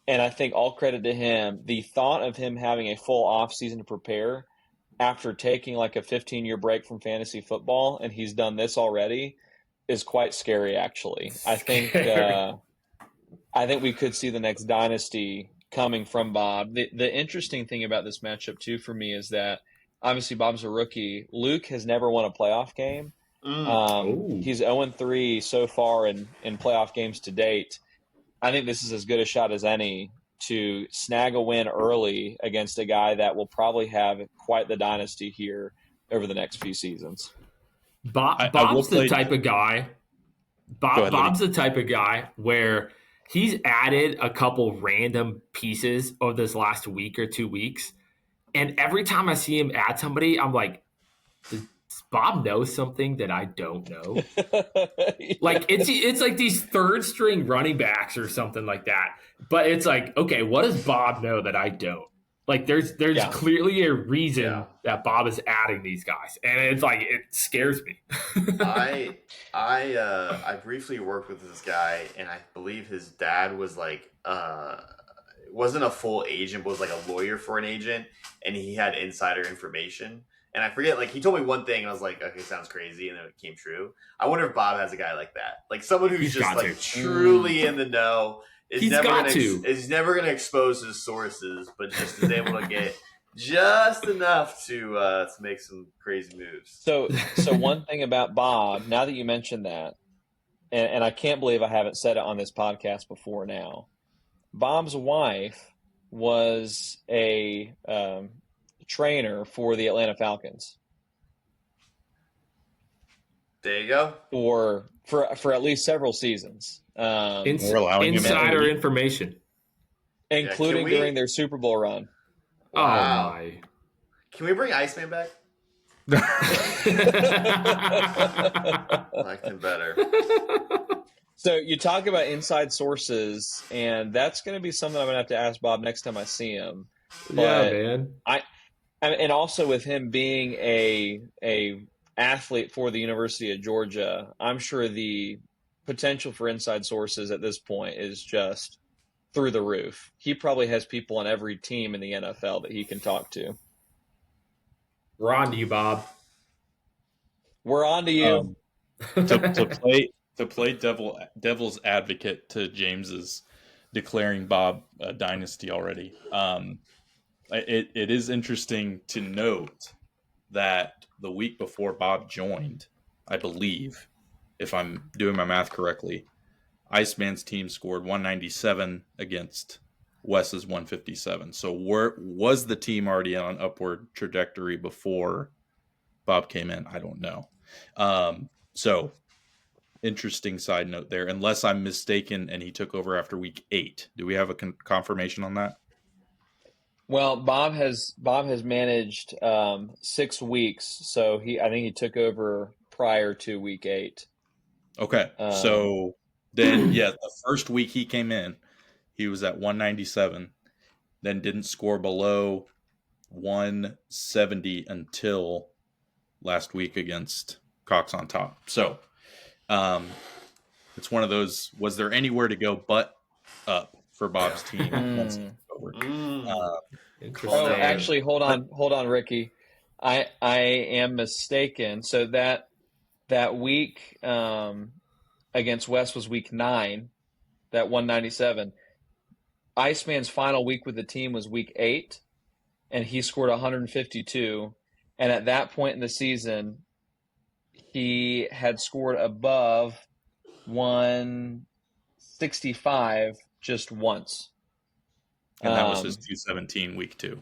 And I think all credit to him. The thought of him having a full offseason to prepare after taking like a 15-year break from fantasy football, and he's done this already, is quite scary, actually. I think we could see the next dynasty coming from Bob. The interesting thing about this matchup, too, for me is that obviously Bob's a rookie. Luke has never won a playoff game. He's 0-3 so far in playoff games to date. I think this is as good a shot as any to snag a win early against a guy that will probably have quite the dynasty here over the next few seasons. Bob's the type of guy. Bob's the type of guy where he's added a couple random pieces over this last week or 2 weeks, and every time I see him add somebody, I'm like, does Bob know something that I don't know? Like it's like these third string running backs or something like that. But it's like, okay, what does Bob know that I don't? Like there's clearly a reason that Bob is adding these guys, and it's like it scares me. I briefly worked with this guy, and I believe his dad was like wasn't a full agent, but was like a lawyer for an agent, and he had insider information. And I forget, like he told me one thing, and I was like, okay, sounds crazy, and then it came true. I wonder if Bob has a guy like that, like someone who's just like truly in the know. He's never gonna expose his sources, but just is able to get just enough to make some crazy moves. So one thing about Bob, now that you mentioned that, and I can't believe I haven't said it on this podcast before now, Bob's wife was a trainer for the Atlanta Falcons. There you go. For at least several seasons. Insider information. Including during their Super Bowl run. Wow. Oh my. Can we bring Iceman back? Liked him better. So you talk about inside sources, and that's going to be something I'm going to have to ask Bob next time I see him. But yeah, man. And also with him being a athlete for the University of Georgia, I'm sure the potential for inside sources at this point is just through the roof. He probably has people on every team in the NFL that he can talk to. We're on to you, Bob. We're on to you. To play devil's advocate to James's declaring Bob a dynasty already. It is interesting to note that the week before Bob joined, I believe, if I'm doing my math correctly, Iceman's team scored 197 against Wes's 157. So was the team already on an upward trajectory before Bob came in? I don't know. So interesting side note there, unless I'm mistaken and he took over after week 8. Do we have a confirmation on that? Well, Bob has managed 6 weeks, so I think he took over prior to week 8. Okay, so then the first week he came in, he was at 197, then didn't score below 170 until last week against Cox on Top. So it's one of those. Was there anywhere to go but up for Bob's team? Once it was over? Oh, actually, hold on, Ricky. I am mistaken. So that week against Wes was week 9, that 197. Iceman's final week with the team was week 8, and he scored 152. And at that point in the season, he had scored above 165 just once. And that was his 217 week 2.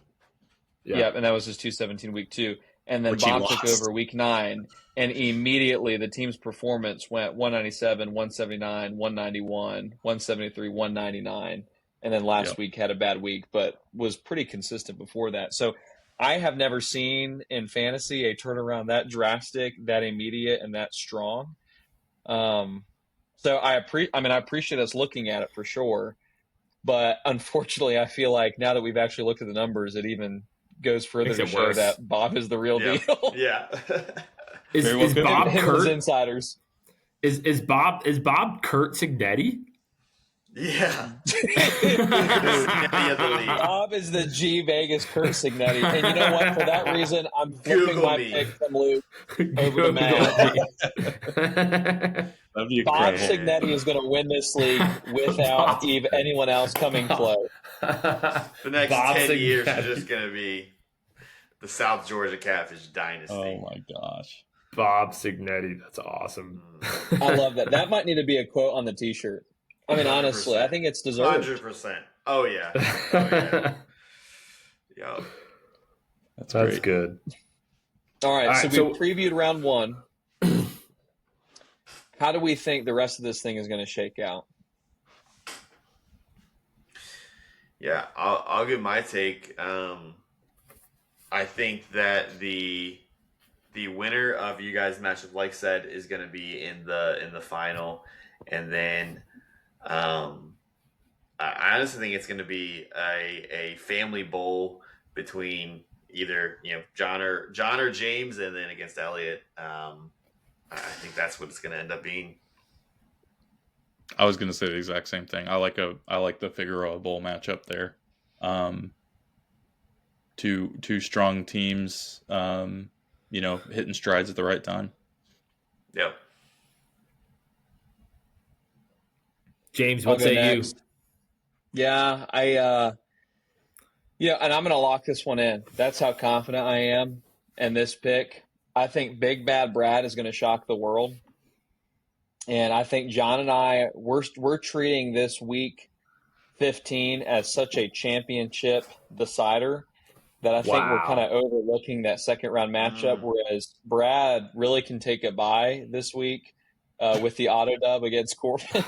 Yeah, and that was his 217 week 2. And then Bob took over week 9, and immediately the team's performance went 197, 179, 191, 173, 199. And then last week had a bad week, but was pretty consistent before that. So I have never seen in fantasy a turnaround that drastic, that immediate, and that strong. So I appreciate us looking at it for sure. But unfortunately, I feel like now that we've actually looked at the numbers, it even goes further to show that Bob is the real deal. Yeah. Is Bob Kurt insiders? Is Bob Kurt Signetti? Yeah. Bob is the G Vegas Kurt Signetti. And you know what? For that reason, I'm flipping my pick from Luke over to Matt. Bob Signetti is going to win this league without anyone else coming close. The next 10 years are just going to be the South Georgia Catfish dynasty. Oh, my gosh. Bob Signetti. That's awesome. I love that. That might need to be a quote on the T-shirt. I mean, honestly, I think it's deserved. 100%. Oh, yeah. Oh, yeah. Yo. That's good. All right, so we previewed round 1. How do we think the rest of this thing is going to shake out? Yeah, I'll give my take. I think that the winner of you guys' matchup, like said, is going to be in the final, and then I honestly think it's going to be a family bowl between either John or James, and then against Elliot. I think that's what it's going to end up being. I was going to say the exact same thing. I like the Figueroa Bowl matchup there. Two strong teams, hitting strides at the right time. Yep. James, what say you? Yeah, and I'm going to lock this one in. That's how confident I am in this pick. I think Big Bad Brad is going to shock the world. And I think John and I, we're treating this week 15 as such a championship decider that I think we're kind of overlooking that second round matchup, whereas Brad really can take a bye this week with the auto dub against Corbin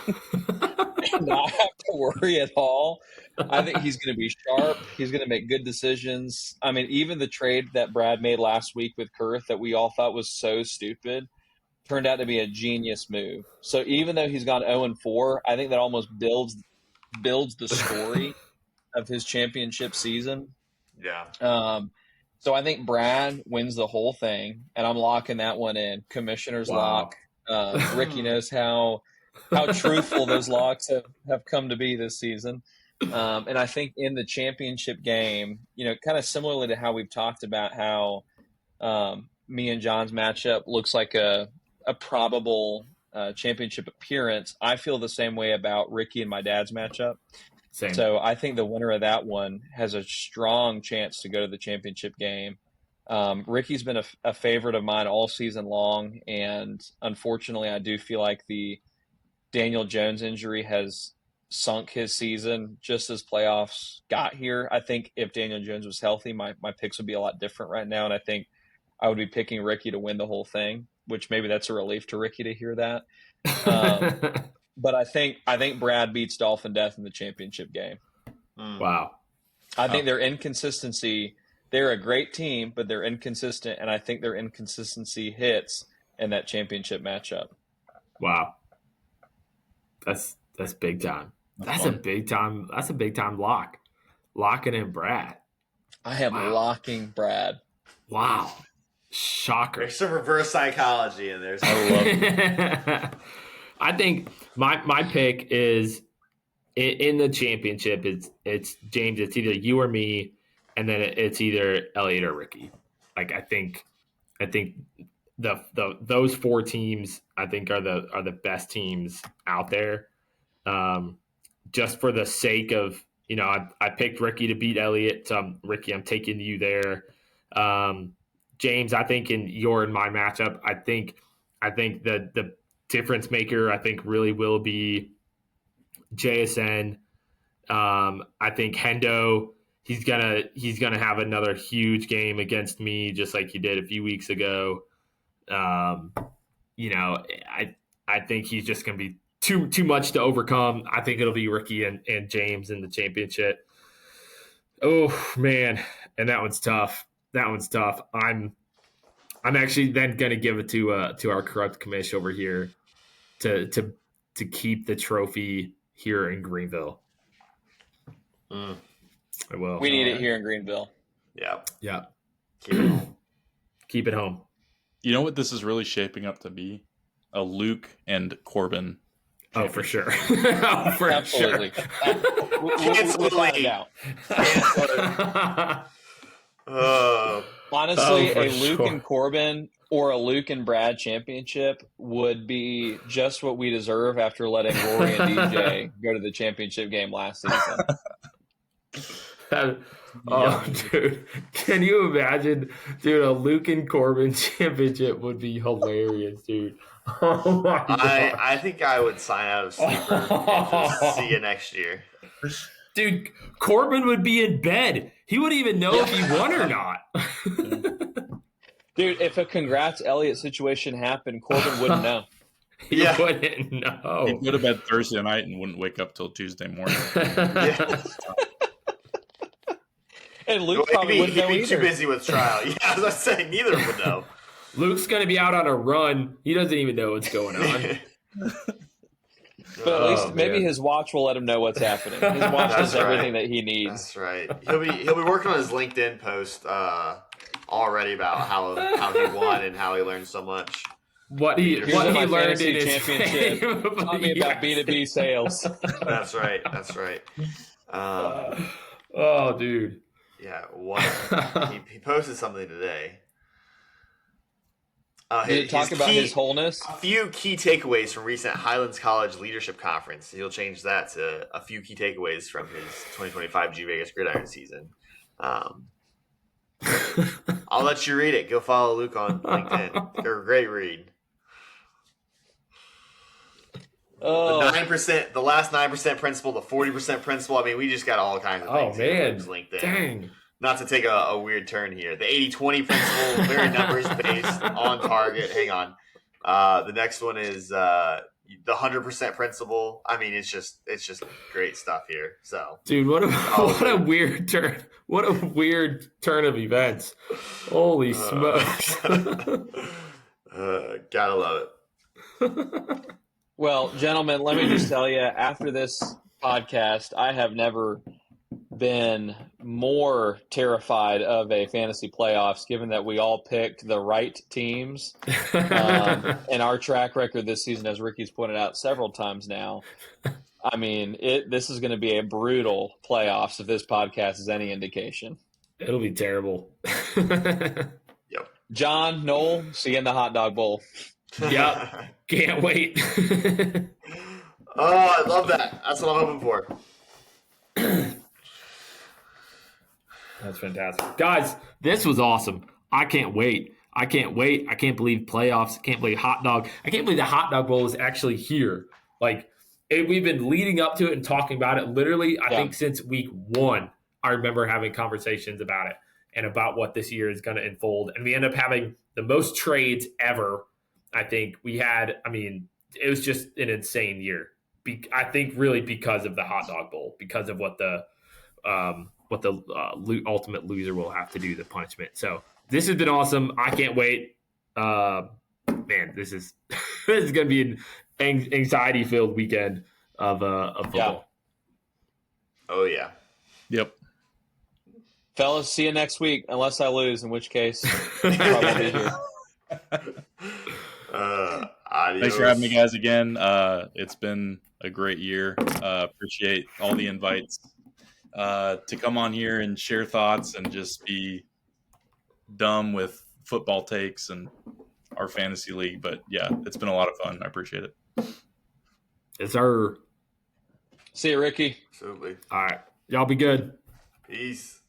and not have to worry at all. I think he's going to be sharp. He's going to make good decisions. I mean, even the trade that Brad made last week with Kurth that we all thought was so stupid turned out to be a genius move. So even though he's gone 0-4, I think that almost builds the story of his championship season. Yeah. So I think Brad wins the whole thing, and I'm locking that one in. Commissioner's lock. Ricky knows how truthful those locks have come to be this season. And I think in the championship game, kind of similarly to how we've talked about how me and John's matchup looks like a probable championship appearance, I feel the same way about Ricky and my dad's matchup. Same. So I think the winner of that one has a strong chance to go to the championship game. Ricky's been a favorite of mine all season long, and unfortunately I do feel like the Daniel Jones injury has sunk his season just as playoffs got here. I think if Daniel Jones was healthy, my picks would be a lot different right now, and I think I would be picking Ricky to win the whole thing, which maybe that's a relief to Ricky to hear that. But I think Brad beats Dolphin Death in the championship game. Wow. I think their inconsistency, they're a great team, but they're inconsistent, and I think their inconsistency hits in that championship matchup. Wow. That's big time. That's a big time lock. Locking in Brad. I am locking Brad. Wow. Shocker. There's some reverse psychology in there. I love it. I think my pick is in the championship. It's James. It's either you or me, and then it's either Elliot or Ricky. Like I think those 4 teams I think are the best teams out there. Just for the sake of, I picked Ricky to beat Elliott. So Ricky, I'm taking you there. James, I think in your and my matchup, I think the difference maker, I think, really will be JSN. I think Hendo, he's gonna have another huge game against me, just like he did a few weeks ago. I think he's just gonna be too much to overcome. I think it'll be Ricky and James in the championship. Oh man, and that one's tough. I'm actually then gonna give it to our corrupt commish over here to keep the trophy here in Greenville. I will. We need it here in Greenville. Yeah. Keep it home. You know what this is really shaping up to be? A Luke and Corbin. Oh, for sure. Absolutely. We'll find out. Honestly, a Luke and Corbin or a Luke and Brad championship would be just what we deserve after letting Rory and DJ go to the championship game last season. Dude, can you imagine, dude? A Luke and Corbin championship would be hilarious, dude. Oh my God. I think I would sign out of Sleeper and just see you next year. Dude, Corbin would be in bed. He wouldn't even know if he won or not. Dude, if a congrats Elliott situation happened, Corbin wouldn't know. He wouldn't know. He'd go to bed Thursday night and wouldn't wake up till Tuesday morning. And Luke probably wouldn't know he'd be either. too busy with trial. Yeah, as I was saying, neither would know. Luke's going to be out on a run. He doesn't even know what's going on. But at least maybe his watch will let him know what's happening. His watch does everything that he needs. That's right. He'll be working on his LinkedIn post already about how he won and how he learned so much. What he learned in his championship. Tell me about B2B sales. That's right. Oh, dude. Yeah, he posted something today. Did he talk about his wholeness? A few key takeaways from recent Highlands College Leadership Conference. He'll change that to a few key takeaways from his 2025 G Vegas Gridiron season. I'll let you read it. Go follow Luke on LinkedIn. They're a great read. Oh. The last 9% principle, the 40% principle. I mean, we just got all kinds of things. Oh, man. LinkedIn. Dang. Not to take a weird turn here. The 80-20 principle, very numbers based, on target. Hang on. The next one is the 100% principle. I mean, it's just great stuff here. So, dude, what a weird turn. What a weird turn of events. Holy smokes. Gotta love it. Well, gentlemen, let me just tell you, after this podcast, I have never been more terrified of a fantasy playoffs, given that we all picked the right teams. And our track record this season, as Ricky's pointed out several times now, I mean, this is going to be a brutal playoffs if this podcast is any indication. It'll be terrible. Yep. John, Noel, see you in the hot dog bowl. Yep. Can't wait. Oh, I love that. That's what I'm hoping for. That's fantastic. Guys, this was awesome. I can't wait. I can't believe playoffs. I can't believe hot dog. I can't believe the hot dog bowl is actually here. Like, we've been leading up to it and talking about it literally, I think, since week 1. I remember having conversations about it and about what this year is going to unfold. And we end up having the most trades ever. I think we had, I mean, it was just an insane year. I think really because of the hot dog bowl, because of what the ultimate loser will have to do, the punishment. So this has been awesome. I can't wait. Man, this is going to be an anxiety filled weekend of football. Yeah. Oh yeah. Yep. Fellas, see you next week, unless I lose, in which case I'll probably be here. Adios. Thanks for having me, guys, again. It's been a great year. Appreciate all the invites to come on here and share thoughts and just be dumb with football takes and our fantasy league. But yeah, it's been a lot of fun. I appreciate it. It's our. See you, Ricky. Absolutely. All right. Y'all be good. Peace.